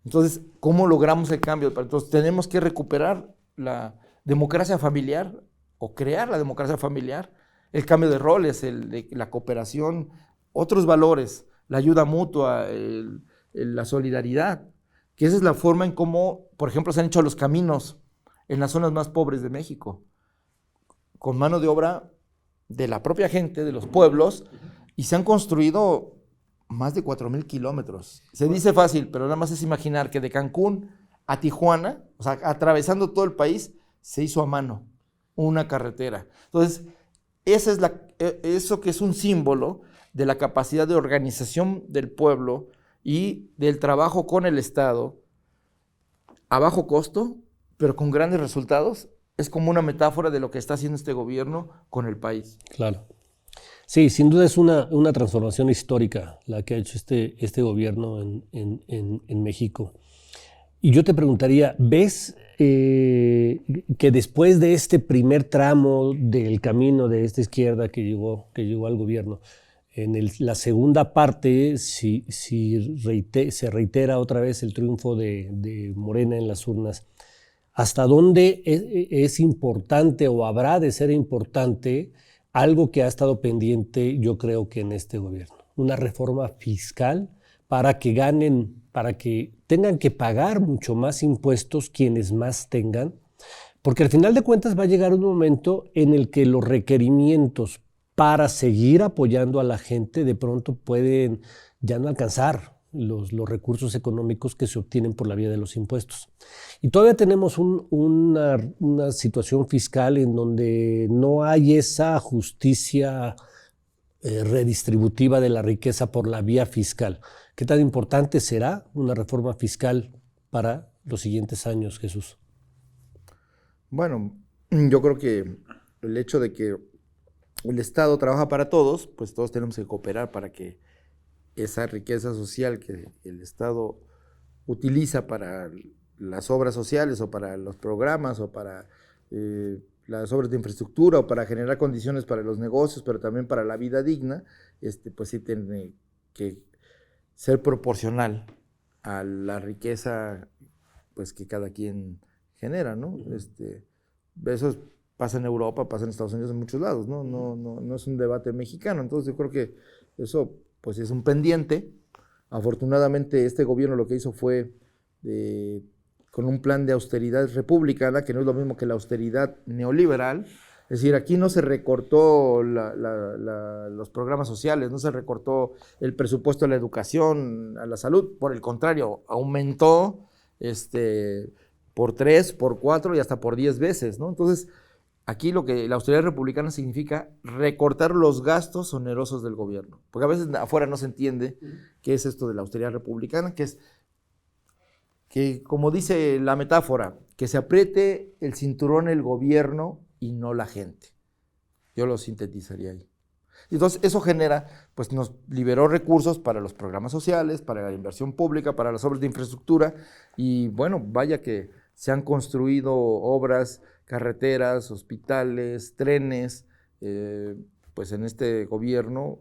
Entonces, ¿cómo logramos el cambio? Entonces, tenemos que recuperar la democracia familiar o crear la democracia familiar, el cambio de roles, la cooperación, otros valores, la ayuda mutua, la solidaridad, que esa es la forma en cómo, por ejemplo, se han hecho los caminos en las zonas más pobres de México, con mano de obra de la propia gente, de los pueblos, y se han construido más de 4,000 kilómetros. Se dice fácil, pero nada más es imaginar que de Cancún a Tijuana, o sea, atravesando todo el país, se hizo a mano una carretera. Entonces, eso que es un símbolo de la capacidad de organización del pueblo y del trabajo con el Estado a bajo costo, pero con grandes resultados, es como una metáfora de lo que está haciendo este gobierno con el país. Claro. Sí, sin duda es una transformación histórica la que ha hecho este gobierno en México. Y yo te preguntaría, ¿ves que después de este primer tramo del camino de esta izquierda que llegó al gobierno, la segunda parte, si se reitera otra vez el triunfo de Morena en las urnas, ¿hasta dónde es importante o habrá de ser importante algo que ha estado pendiente, yo creo que en este gobierno? Una reforma fiscal para que tengan que pagar mucho más impuestos quienes más tengan, porque al final de cuentas va a llegar un momento en el que los requerimientos para seguir apoyando a la gente de pronto pueden ya no alcanzar los recursos económicos que se obtienen por la vía de los impuestos. Y todavía tenemos una situación fiscal en donde no hay esa justicia redistributiva de la riqueza por la vía fiscal. ¿Qué tan importante será una reforma fiscal para los siguientes años, Jesús? Bueno, yo creo que el hecho de que el Estado trabaja para todos, pues todos tenemos que cooperar para que esa riqueza social que el Estado utiliza para las obras sociales o para los programas o para las obras de infraestructura o para generar condiciones para los negocios, pero también para la vida digna, pues sí tiene que ser proporcional a la riqueza pues que cada quien genera, ¿no? Eso pasa en Europa, pasa en Estados Unidos, en muchos lados, ¿no? No es un debate mexicano. Entonces yo creo que eso pues es un pendiente. Afortunadamente este gobierno lo que hizo fue con un plan de austeridad republicana, que no es lo mismo que la austeridad neoliberal. Es decir, aquí no se recortó los programas sociales, no se recortó el presupuesto a la educación, a la salud. Por el contrario, aumentó por 3, por 4 y hasta por 10 veces, ¿no? Entonces, aquí lo que la austeridad republicana significa recortar los gastos onerosos del gobierno. Porque a veces afuera no se entiende qué es esto de la austeridad republicana, que es que, como dice la metáfora, que se apriete el cinturón el gobierno y no la gente. Yo lo sintetizaría ahí. Entonces, eso genera, pues nos liberó recursos para los programas sociales, para la inversión pública, para las obras de infraestructura, y bueno, vaya que se han construido obras, carreteras, hospitales, trenes, pues en este gobierno,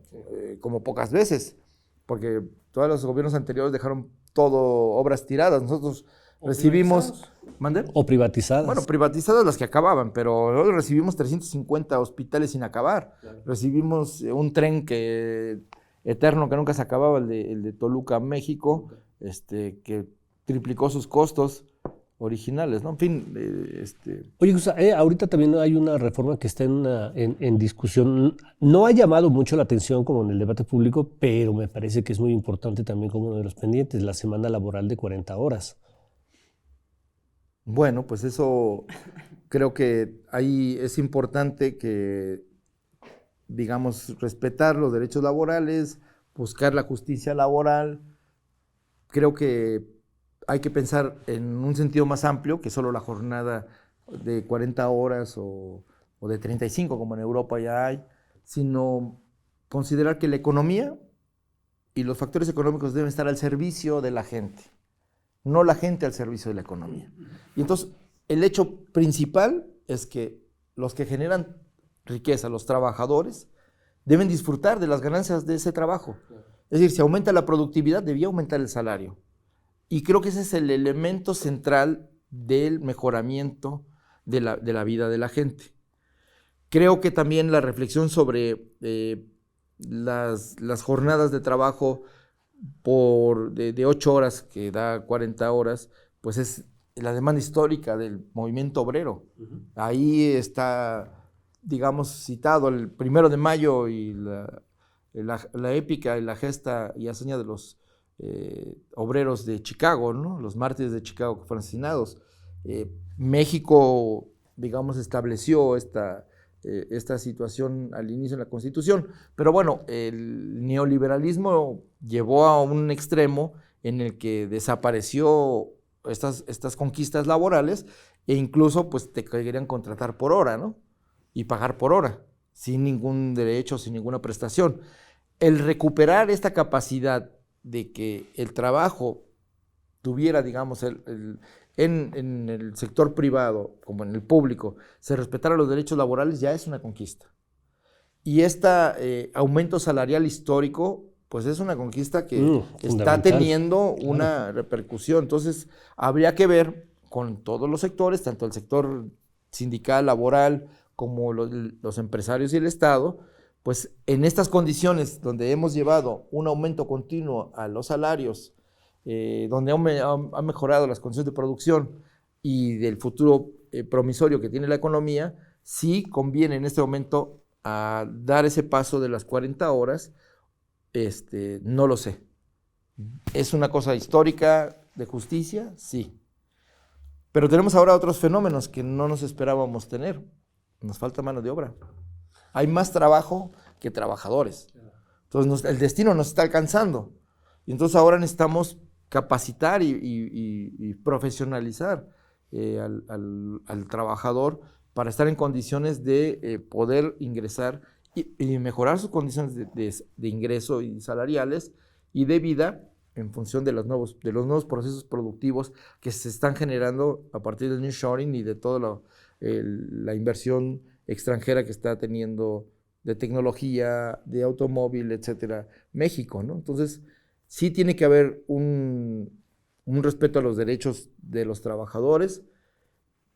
como pocas veces, porque todos los gobiernos anteriores dejaron todo obras tiradas. Nosotros recibimos... ¿Mande? O privatizadas. Bueno, privatizadas las que acababan, pero nosotros recibimos 350 hospitales sin acabar. Claro. Recibimos un tren eterno que nunca se acababa, el de Toluca, México, que triplicó sus costos originales, ¿no? En fin, Oye, ahorita también hay una reforma que está en discusión. No ha llamado mucho la atención como en el debate público, pero me parece que es muy importante también como uno de los pendientes, la semana laboral de 40 horas. Bueno, pues eso creo que ahí es importante que, digamos, respetar los derechos laborales, buscar la justicia laboral. Creo que hay que pensar en un sentido más amplio que solo la jornada de 40 horas o de 35, como en Europa ya hay, sino considerar que la economía y los factores económicos deben estar al servicio de la gente, no la gente al servicio de la economía. Y entonces, el hecho principal es que los que generan riqueza, los trabajadores, deben disfrutar de las ganancias de ese trabajo. Es decir, si aumenta la productividad, debía aumentar el salario. Y creo que ese es el elemento central del mejoramiento de la vida de la gente. Creo que también la reflexión sobre las jornadas de trabajo de 8 horas, que da 40 horas, pues es la demanda histórica del movimiento obrero. Uh-huh. Ahí está, digamos, citado el 1 de mayo y la épica y la gesta y hazaña de los obreros de Chicago, ¿no? Los mártires de Chicago que fueron asesinados. México, digamos, estableció esta situación al inicio de la Constitución, pero bueno, el neoliberalismo llevó a un extremo en el que desapareció estas conquistas laborales e incluso pues te querían contratar por hora, ¿no? Y pagar por hora. sin ningún derecho, sin ninguna prestación. El recuperar esta capacidad de que el trabajo tuviera, digamos, en el sector privado como en el público, se respetaran los derechos laborales, ya es una conquista. Y este aumento salarial histórico, pues es una conquista que está teniendo una repercusión. Entonces, habría que ver con todos los sectores, tanto el sector sindical, laboral, como los empresarios y el Estado, pues en estas condiciones donde hemos llevado un aumento continuo a los salarios, donde ha mejorado las condiciones de producción y del futuro promisorio que tiene la economía, sí conviene en este momento a dar ese paso de las 40 horas, no lo sé. ¿Es una cosa histórica de justicia? Sí. Pero tenemos ahora otros fenómenos que no nos esperábamos tener. Nos falta mano de obra. Hay más trabajo que trabajadores. Entonces el destino nos está alcanzando. Y entonces ahora necesitamos capacitar y profesionalizar al trabajador para estar en condiciones de poder ingresar y mejorar sus condiciones de ingreso y salariales y de vida en función de los nuevos procesos productivos que se están generando a partir del nearshoring y de toda la inversión extranjera que está teniendo de tecnología, de automóvil, etcétera, México, ¿no? Entonces, sí tiene que haber un respeto a los derechos de los trabajadores.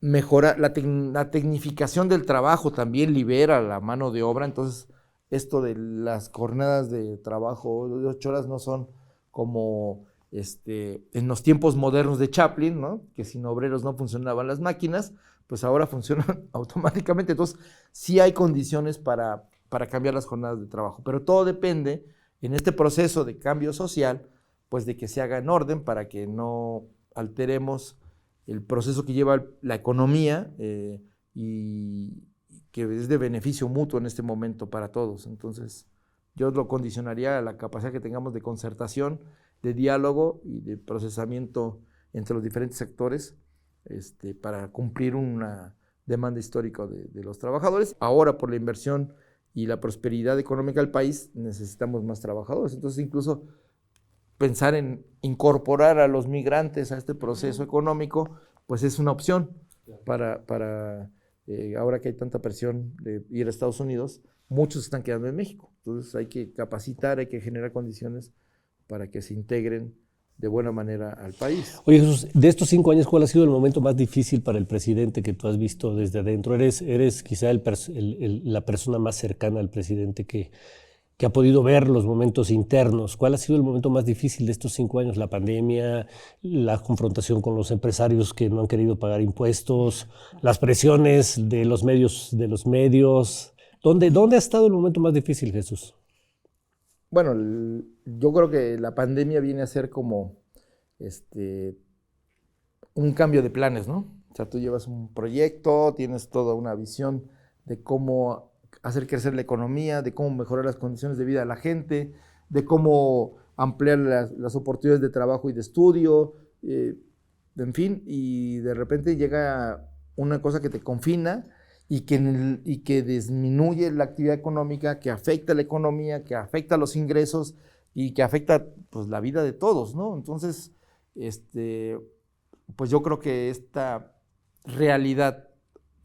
Mejorar la tecnificación del trabajo también libera la mano de obra. Entonces, esto de las jornadas de trabajo de 8 horas no son como en los tiempos modernos de Chaplin, ¿no? Que sin obreros no funcionaban las máquinas, pues ahora funcionan automáticamente. Entonces, sí hay condiciones para cambiar las jornadas de trabajo, pero todo depende en este proceso de cambio social, pues de que se haga en orden para que no alteremos el proceso que lleva la economía y que es de beneficio mutuo en este momento para todos. Entonces, yo lo condicionaría a la capacidad que tengamos de concertación, de diálogo y de procesamiento entre los diferentes sectores para cumplir una demanda histórica de los trabajadores. Ahora, por la inversión y la prosperidad económica del país, necesitamos más trabajadores. Entonces, incluso pensar en incorporar a los migrantes a este proceso económico, pues es una opción para ahora que hay tanta presión de ir a Estados Unidos, muchos están quedando en México. Entonces hay que capacitar, hay que generar condiciones para que se integren de buena manera al país. Oye, Jesús, de estos 5 años, ¿cuál ha sido el momento más difícil para el presidente que tú has visto desde adentro? Eres quizá la persona más cercana al presidente que ha podido ver los momentos internos. ¿Cuál ha sido el momento más difícil de estos 5 años? ¿La pandemia, la confrontación con los empresarios que no han querido pagar impuestos, las presiones de los medios? ¿Dónde ha estado el momento más difícil, Jesús? Bueno, yo creo que la pandemia viene a ser como un cambio de planes, ¿no? O sea, tú llevas un proyecto, tienes toda una visión de cómo hacer crecer la economía, de cómo mejorar las condiciones de vida de la gente, de cómo ampliar las oportunidades de trabajo y de estudio, en fin, y de repente llega una cosa que te confina y que disminuye la actividad económica, que afecta la economía, que afecta los ingresos y que afecta pues la vida de todos, ¿no? Entonces, pues yo creo que esta realidad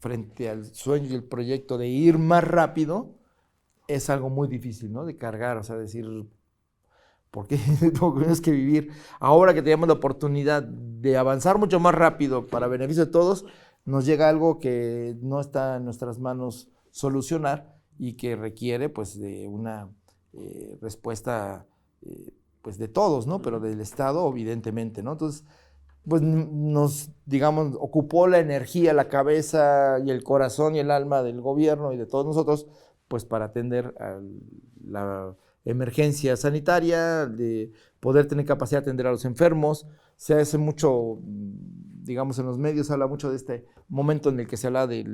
frente al sueño y el proyecto de ir más rápido es algo muy difícil, ¿no? De cargar, o sea, decir, ¿por qué tenemos que vivir? Ahora que tenemos la oportunidad de avanzar mucho más rápido para beneficio de todos, nos llega algo que no está en nuestras manos solucionar y que requiere pues de una respuesta pues de todos, ¿no? Pero del Estado evidentemente, ¿no? Entonces, pues nos, digamos, ocupó la energía, la cabeza y el corazón y el alma del gobierno y de todos nosotros, pues para atender a la emergencia sanitaria, de poder tener capacidad de atender a los enfermos. Se hace mucho, digamos, en los medios se habla mucho de este momento en el que se habla de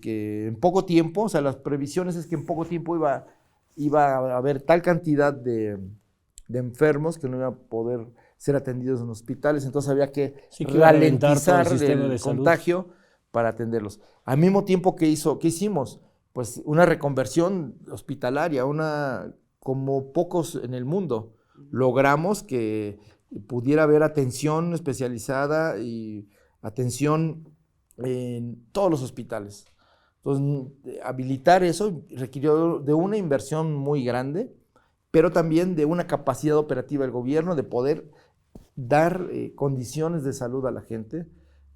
que en poco tiempo, o sea, las previsiones es que en poco tiempo iba a haber tal cantidad de enfermos que no iba a poder ser atendidos en hospitales, entonces había que ralentizar el contagio para atenderlos. Al mismo tiempo, ¿qué hicimos? Pues una reconversión hospitalaria, como pocos en el mundo. Logramos que pudiera haber atención especializada y atención en todos los hospitales. Entonces, habilitar eso requirió de una inversión muy grande, pero también de una capacidad operativa del gobierno de poder dar condiciones de salud a la gente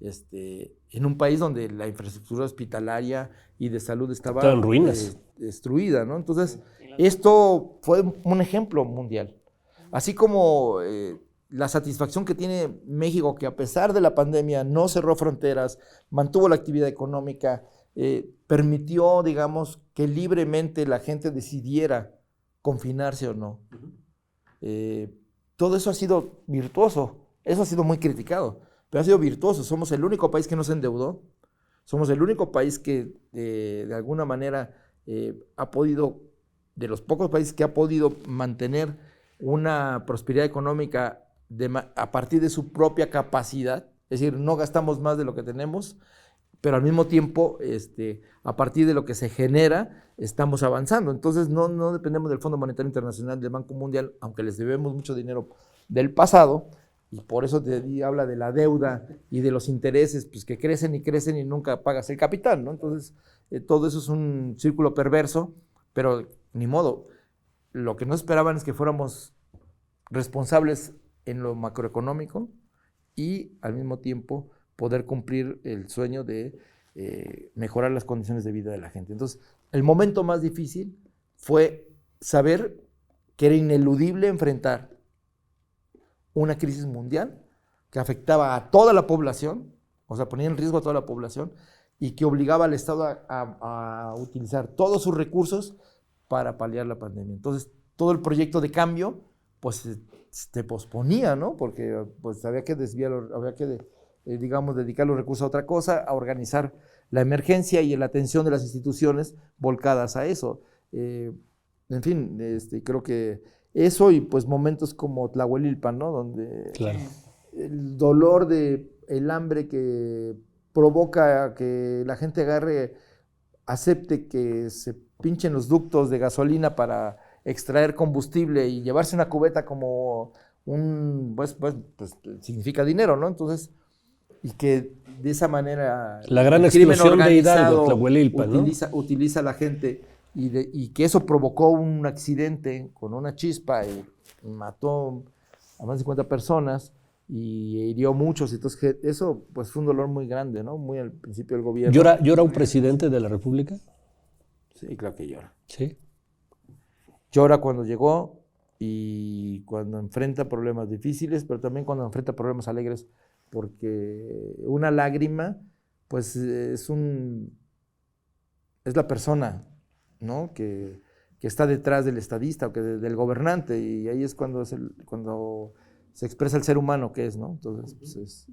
en un país donde la infraestructura hospitalaria y de salud estaba en ruinas. Destruida, ¿no? Entonces, esto fue un ejemplo mundial. Así como la satisfacción que tiene México, que a pesar de la pandemia no cerró fronteras, mantuvo la actividad económica, permitió, digamos, que libremente la gente decidiera confinarse o no. Todo eso ha sido virtuoso, eso ha sido muy criticado, pero ha sido virtuoso. Somos el único país que no se endeudó, somos el único país que de alguna manera ha podido, de los pocos países que ha podido mantener una prosperidad económica a partir de su propia capacidad, es decir, no gastamos más de lo que tenemos, pero al mismo tiempo, a partir de lo que se genera, estamos avanzando. Entonces, no dependemos del Fondo Monetario Internacional, del Banco Mundial, aunque les debemos mucho dinero del pasado, y por eso habla de la deuda y de los intereses, pues que crecen y nunca pagas el capital, ¿no? Entonces, todo eso es un círculo perverso, pero ni modo. Lo que no esperaban es que fuéramos responsables en lo macroeconómico y al mismo tiempo poder cumplir el sueño de mejorar las condiciones de vida de la gente. Entonces, el momento más difícil fue saber que era ineludible enfrentar una crisis mundial que afectaba a toda la población, o sea, ponía en riesgo a toda la población, y que obligaba al Estado a utilizar todos sus recursos para paliar la pandemia. Entonces, todo el proyecto de cambio, pues, se posponía, ¿no? Porque pues había que digamos, dedicar los recursos a otra cosa, a organizar la emergencia y la atención de las instituciones volcadas a eso. En fin, creo que eso y pues momentos como Tlahuelilpan, ¿no? Donde claro, el dolor el hambre que provoca que la gente acepte que se pinchen los ductos de gasolina para extraer combustible y llevarse una cubeta como pues significa dinero, ¿no? Entonces, y que de esa manera la gran el crimen explosión de Hidalgo, organizado Tlahuelilpan, ¿no? utiliza a la gente y que eso provocó un accidente con una chispa y mató a más de 50 personas y hirió muchos. Entonces, eso pues fue un dolor muy grande, ¿no? Muy al principio del gobierno. ¿Llora un presidente de la República? Sí, claro que llora. Sí. Llora cuando llegó y cuando enfrenta problemas difíciles, pero también cuando enfrenta problemas alegres, porque una lágrima, pues es la persona, ¿no? que está detrás del estadista o del gobernante, y ahí es cuando se expresa el ser humano que es, ¿no? Entonces, pues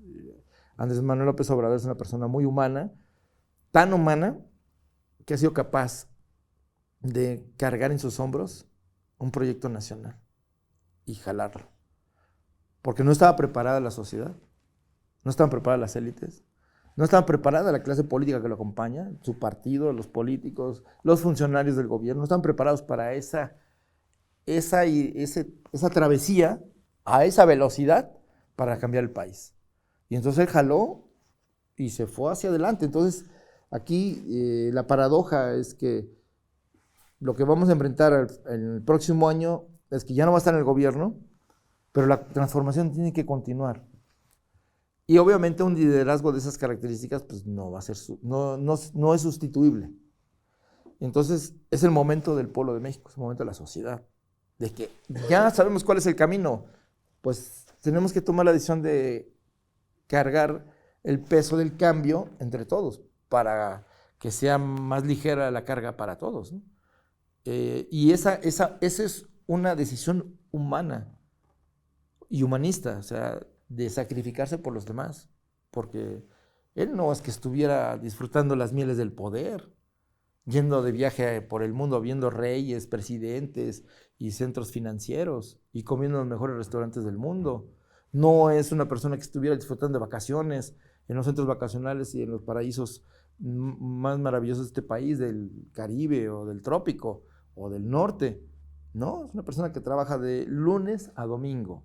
Andrés Manuel López Obrador es una persona muy humana, tan humana que ha sido capaz de cargar en sus hombros un proyecto nacional y jalarlo. Porque no estaba preparada la sociedad, no estaban preparadas las élites, no estaba preparada la clase política que lo acompaña, su partido, los políticos, los funcionarios del gobierno, no estaban preparados para esa travesía a esa velocidad para cambiar el país. Y entonces él jaló y se fue hacia adelante. Entonces, aquí la paradoja es que lo que vamos a enfrentar en el próximo año es que ya no va a estar en el gobierno, pero la transformación tiene que continuar. Y obviamente un liderazgo de esas características pues no va a ser no es sustituible. Entonces es el momento del pueblo de México, es el momento de la sociedad, de que ya sabemos cuál es el camino, pues tenemos que tomar la decisión de cargar el peso del cambio entre todos para que sea más ligera la carga para todos, ¿no? Y esa es una decisión humana y humanista, o sea, de sacrificarse por los demás, porque él no es que estuviera disfrutando las mieles del poder, yendo de viaje por el mundo, viendo reyes, presidentes y centros financieros y comiendo en los mejores restaurantes del mundo. No es una persona que estuviera disfrutando de vacaciones en los centros vacacionales y en los paraísos más maravillosos de este país, del Caribe o del trópico o del norte. No, es una persona que trabaja de lunes a domingo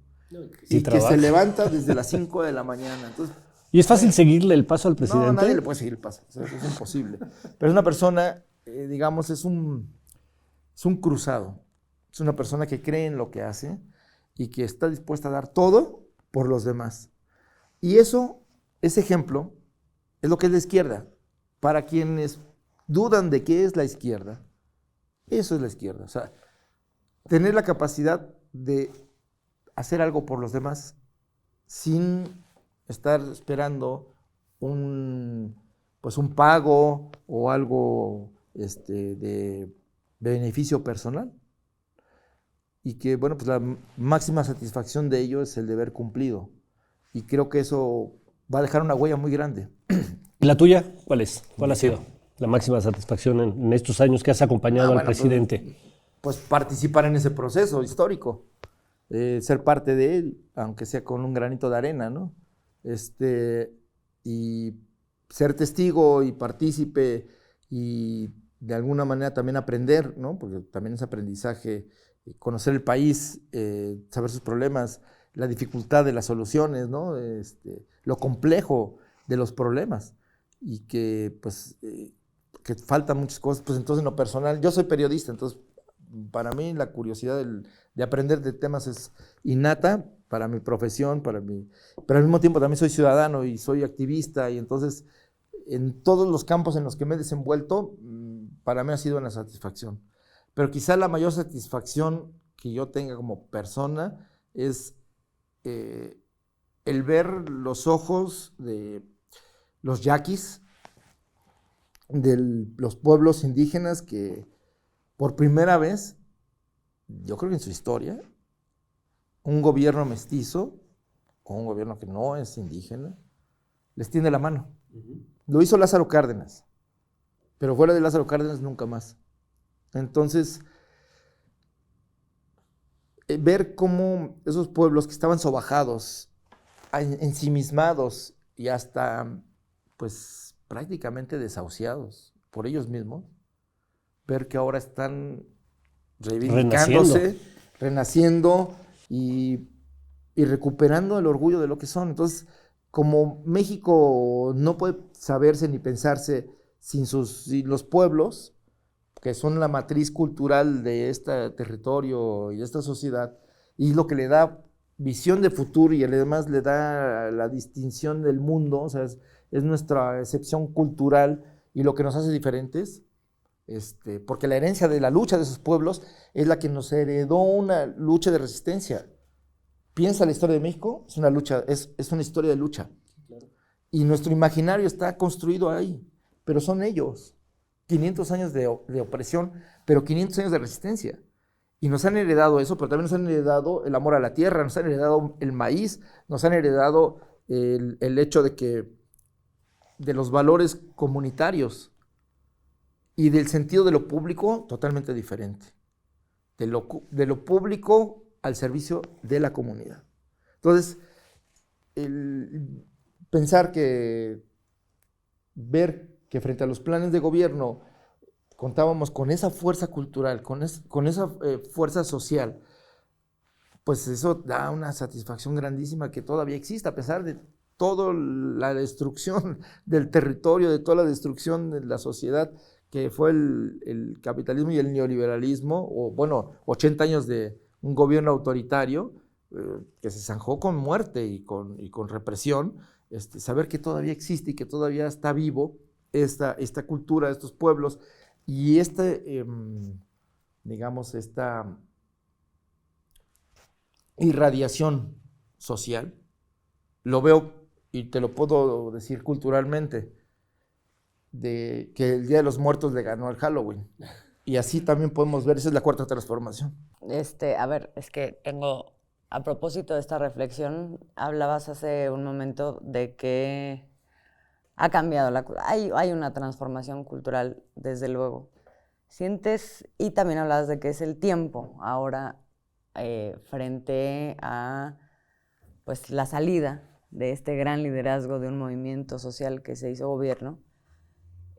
y que se levanta desde las 5 de la mañana. Entonces, ¿y es fácil seguirle el paso al presidente? no, nadie le puede seguir el paso, eso es imposible. Pero es una persona, digamos, es un cruzado. Es una persona que cree en lo que hace y que está dispuesta a dar todo por los demás. Y eso, ese ejemplo, es lo que es la izquierda. Para quienes dudan de qué es la izquierda, eso es la izquierda. O sea, tener la capacidad de hacer algo por los demás sin estar esperando un pago o algo de beneficio personal. Y que, bueno, pues la máxima satisfacción de ello es el deber cumplido. Y creo que eso va a dejar una huella muy grande. ¿Y la tuya cuál es? ¿Cuál ha sido la máxima satisfacción en estos años que has acompañado al presidente? Pues participar en ese proceso histórico, ser parte de él, aunque sea con un granito de arena, ¿no? Y ser testigo y partícipe y de alguna manera también aprender, ¿no? Porque también es aprendizaje, conocer el país, saber sus problemas, la dificultad de las soluciones, ¿no? Lo complejo de los problemas y que pues que faltan muchas cosas. Pues entonces en lo personal, yo soy periodista, entonces para mí la curiosidad de aprender de temas es innata para mi profesión, pero al mismo tiempo también soy ciudadano y soy activista y entonces en todos los campos en los que me he desenvuelto, para mí ha sido una satisfacción. Pero quizá la mayor satisfacción que yo tenga como persona es el ver los ojos de los yaquis, de los pueblos indígenas que por primera vez, yo creo que en su historia, un gobierno mestizo o un gobierno que no es indígena les tiende la mano. Lo hizo Lázaro Cárdenas, pero fuera de Lázaro Cárdenas nunca más. Entonces, ver cómo esos pueblos que estaban sobajados, ensimismados y hasta, pues, prácticamente desahuciados por ellos mismos, ver que ahora están reivindicándose, renaciendo y recuperando el orgullo de lo que son. Entonces, como México no puede saberse ni pensarse sin los pueblos, que son la matriz cultural de este territorio y de esta sociedad, y lo que le da visión de futuro y además le da la distinción del mundo, o sea, es nuestra excepción cultural y lo que nos hace diferentes, porque la herencia de la lucha de esos pueblos es la que nos heredó una lucha de resistencia. Piensa la historia de México, es una lucha, es una historia de lucha. Claro. Y nuestro imaginario está construido ahí, pero son ellos. 500 años de opresión, pero 500 años de resistencia. Y nos han heredado eso, pero también nos han heredado el amor a la tierra, nos han heredado el maíz, nos han heredado el hecho de los valores comunitarios y del sentido de lo público totalmente diferente. De lo público al servicio de la comunidad. Entonces, ver que frente a los planes de gobierno contábamos con esa fuerza cultural, con esa fuerza social, pues eso da una satisfacción grandísima que todavía existe, a pesar de toda la destrucción del territorio, de toda la destrucción de la sociedad, que fue el capitalismo y el neoliberalismo, o bueno, 80 años de un gobierno autoritario que se zanjó con muerte y con represión, saber que todavía existe y que todavía está vivo esta cultura, estos pueblos, y digamos, esta irradiación social, lo veo, y te lo puedo decir culturalmente, de que el Día de los Muertos le ganó al Halloween. Y así también podemos ver, esa es la cuarta transformación. A ver, es que tengo, a propósito de esta reflexión, hablabas hace un momento de que ha cambiado hay una transformación cultural, desde luego. ¿Sientes, y también hablabas de que es el tiempo ahora frente a pues la salida de este gran liderazgo de un movimiento social que se hizo gobierno,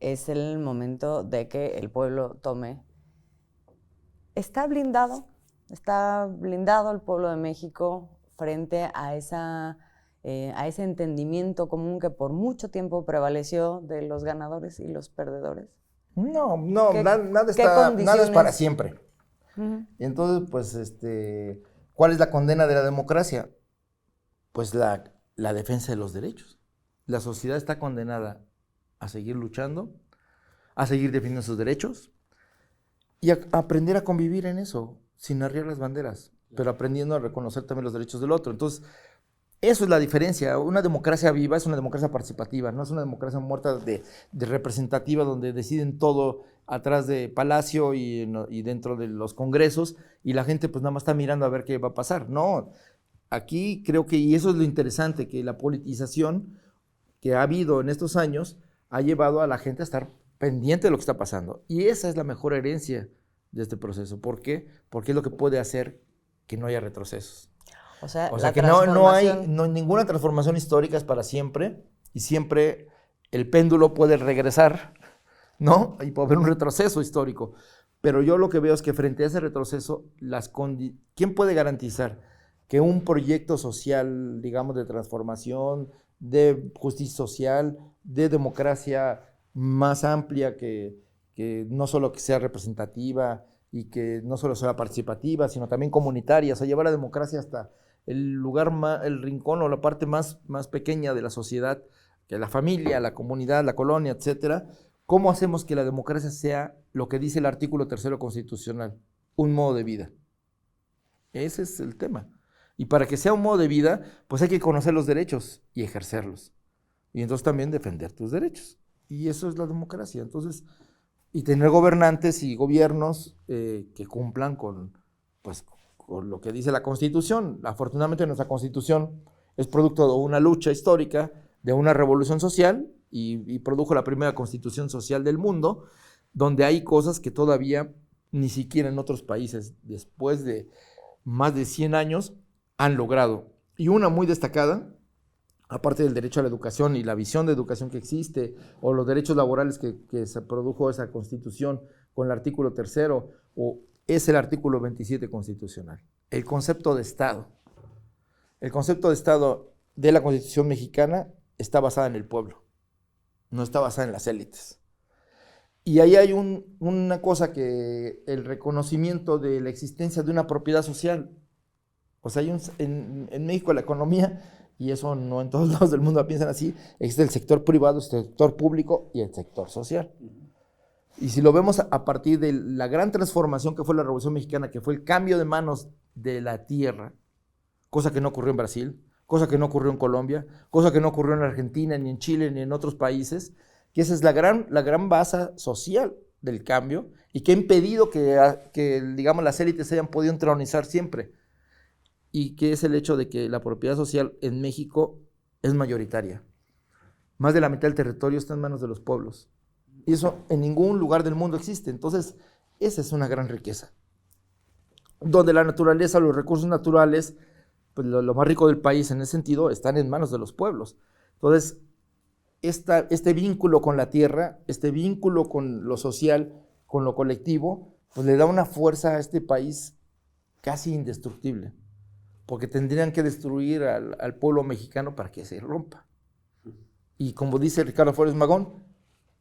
es el momento de que el pueblo tome. Está blindado el pueblo de México frente a ese entendimiento común que por mucho tiempo prevaleció de los ganadores y los perdedores. No, ¿Qué nada es para condiciones? siempre. Ujú. Y entonces, pues, ¿cuál es la condena de la democracia? Pues la defensa de los derechos. La sociedad está condenada a seguir luchando, a seguir defendiendo sus derechos y a aprender a convivir en eso, sin arriar las banderas, pero aprendiendo a reconocer también los derechos del otro. Entonces, eso es la diferencia. Una democracia viva es una democracia participativa, no es una democracia muerta de representativa donde deciden todo atrás de Palacio y dentro de los congresos y la gente pues nada más está mirando a ver qué va a pasar. No, aquí creo que, y eso es lo interesante, que la politización que ha habido en estos años ha llevado a la gente a estar pendiente de lo que está pasando. Y esa es la mejor herencia de este proceso. ¿Por qué? Porque es lo que puede hacer que no haya retrocesos. O sea, O la sea que no hay transformación. ninguna transformación histórica es para siempre y siempre el péndulo puede regresar, ¿no? Y puede haber un retroceso histórico. Pero yo lo que veo es que frente a ese retroceso, ¿quién puede garantizar que un proyecto social, digamos, de transformación, de justicia social, de democracia más amplia, que no solo que sea representativa y que no solo sea participativa, sino también comunitaria, o sea, llevar la democracia hasta el lugar más, el rincón o la parte más pequeña de la sociedad, que la familia, la comunidad, la colonia, etcétera? ¿Cómo hacemos que la democracia sea lo que dice el artículo 3 constitucional? Un modo de vida. Ese es el tema. Y para que sea un modo de vida, pues hay que conocer los derechos y ejercerlos. Y entonces también defender tus derechos. Y eso es la democracia. Entonces, y tener gobernantes y gobiernos que cumplan con lo que dice la Constitución. Afortunadamente nuestra Constitución es producto de una lucha histórica, de una revolución social, y produjo la primera Constitución social del mundo, donde hay cosas que todavía ni siquiera en otros países, después de más de 100 años, han logrado. Y una muy destacada, aparte del derecho a la educación y la visión de educación que existe, o los derechos laborales que se produjo esa Constitución con el artículo 3, o es el artículo 27 constitucional. El concepto de Estado. El concepto de Estado de la Constitución mexicana está basada en el pueblo, no está basada en las élites. Y ahí hay una cosa, que el reconocimiento de la existencia de una propiedad social. O sea, en México la economía, y eso no en todos lados del mundo la piensan así, existe el sector privado, el sector público y el sector social. Y si lo vemos a partir de la gran transformación que fue la Revolución Mexicana, que fue el cambio de manos de la tierra, cosa que no ocurrió en Brasil, cosa que no ocurrió en Colombia, cosa que no ocurrió en Argentina, ni en Chile, ni en otros países, que esa es la gran base social del cambio y que ha impedido que digamos, las élites se hayan podido entronizar siempre. Y que es el hecho de que la propiedad social en México es mayoritaria. Más de la mitad del territorio está en manos de los pueblos. Y eso en ningún lugar del mundo existe. Entonces, esa es una gran riqueza. Donde la naturaleza, los recursos naturales, pues lo más rico del país en ese sentido, están en manos de los pueblos. Entonces, este vínculo con la tierra, este vínculo con lo social, con lo colectivo, pues le da una fuerza a este país casi indestructible. Porque tendrían que destruir al pueblo mexicano para que se rompa. Y como dice Ricardo Flores Magón,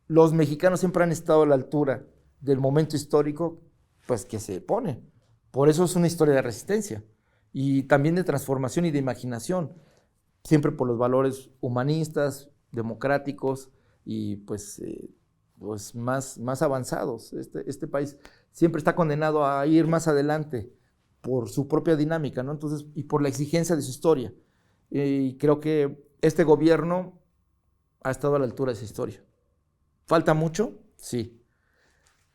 los mexicanos siempre han estado a la altura del momento histórico pues, que se pone. Por eso es una historia de resistencia y también de transformación y de imaginación, siempre por los valores humanistas, democráticos y pues más avanzados. Este país siempre está condenado a ir más adelante por su propia dinámica, ¿no? Entonces, y por la exigencia de su historia. Y creo que este gobierno ha estado a la altura de esa historia. ¿Falta mucho? Sí.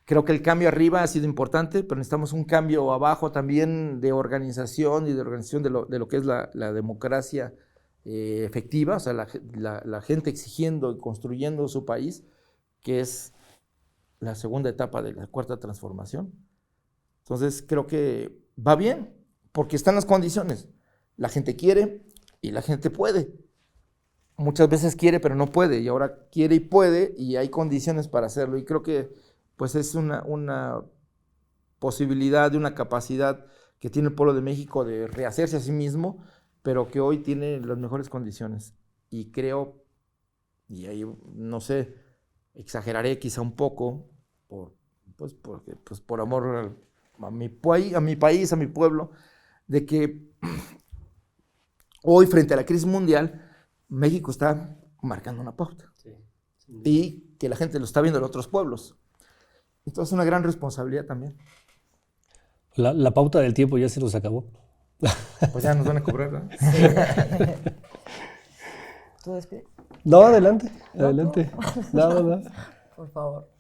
Creo que el cambio arriba ha sido importante, pero necesitamos un cambio abajo también de organización y de organización de lo que es la democracia efectiva, o sea, la gente exigiendo y construyendo su país, que es la segunda etapa de la cuarta transformación. Entonces, creo que va bien, porque están las condiciones. La gente quiere y la gente puede. muchas veces quiere pero no puede, y ahora quiere y puede, y hay condiciones para hacerlo, y creo que pues es una posibilidad, de una capacidad que tiene el pueblo de México de rehacerse a sí mismo, pero que hoy tiene las mejores condiciones. Y creo, y ahí no sé, exageraré quizá un poco, por amor a mi país, a mi pueblo, de que hoy frente a la crisis mundial, México está marcando una pauta. Sí. Y que la gente lo está viendo en otros pueblos. Entonces es una gran responsabilidad también. La pauta del tiempo ya se nos acabó. Pues ya nos van a cobrar, ¿no? Sí. ¿Tú despides? No, adelante, adelante. No. Por favor.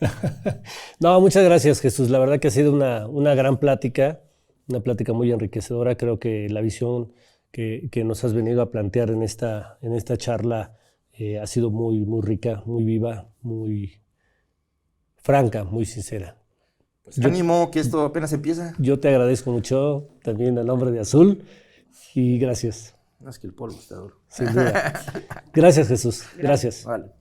No, muchas gracias, Jesús. La verdad que ha sido una gran plática, una plática muy enriquecedora. Creo que la visión que nos has venido a plantear en esta charla ha sido muy, muy rica, muy viva, muy franca, muy sincera. Pues ánimo, que esto apenas empieza. Yo te agradezco mucho también a nombre de Azul y gracias. No, es que el polvo está duro. Sin duda. Gracias, Jesús. Gracias. Vale.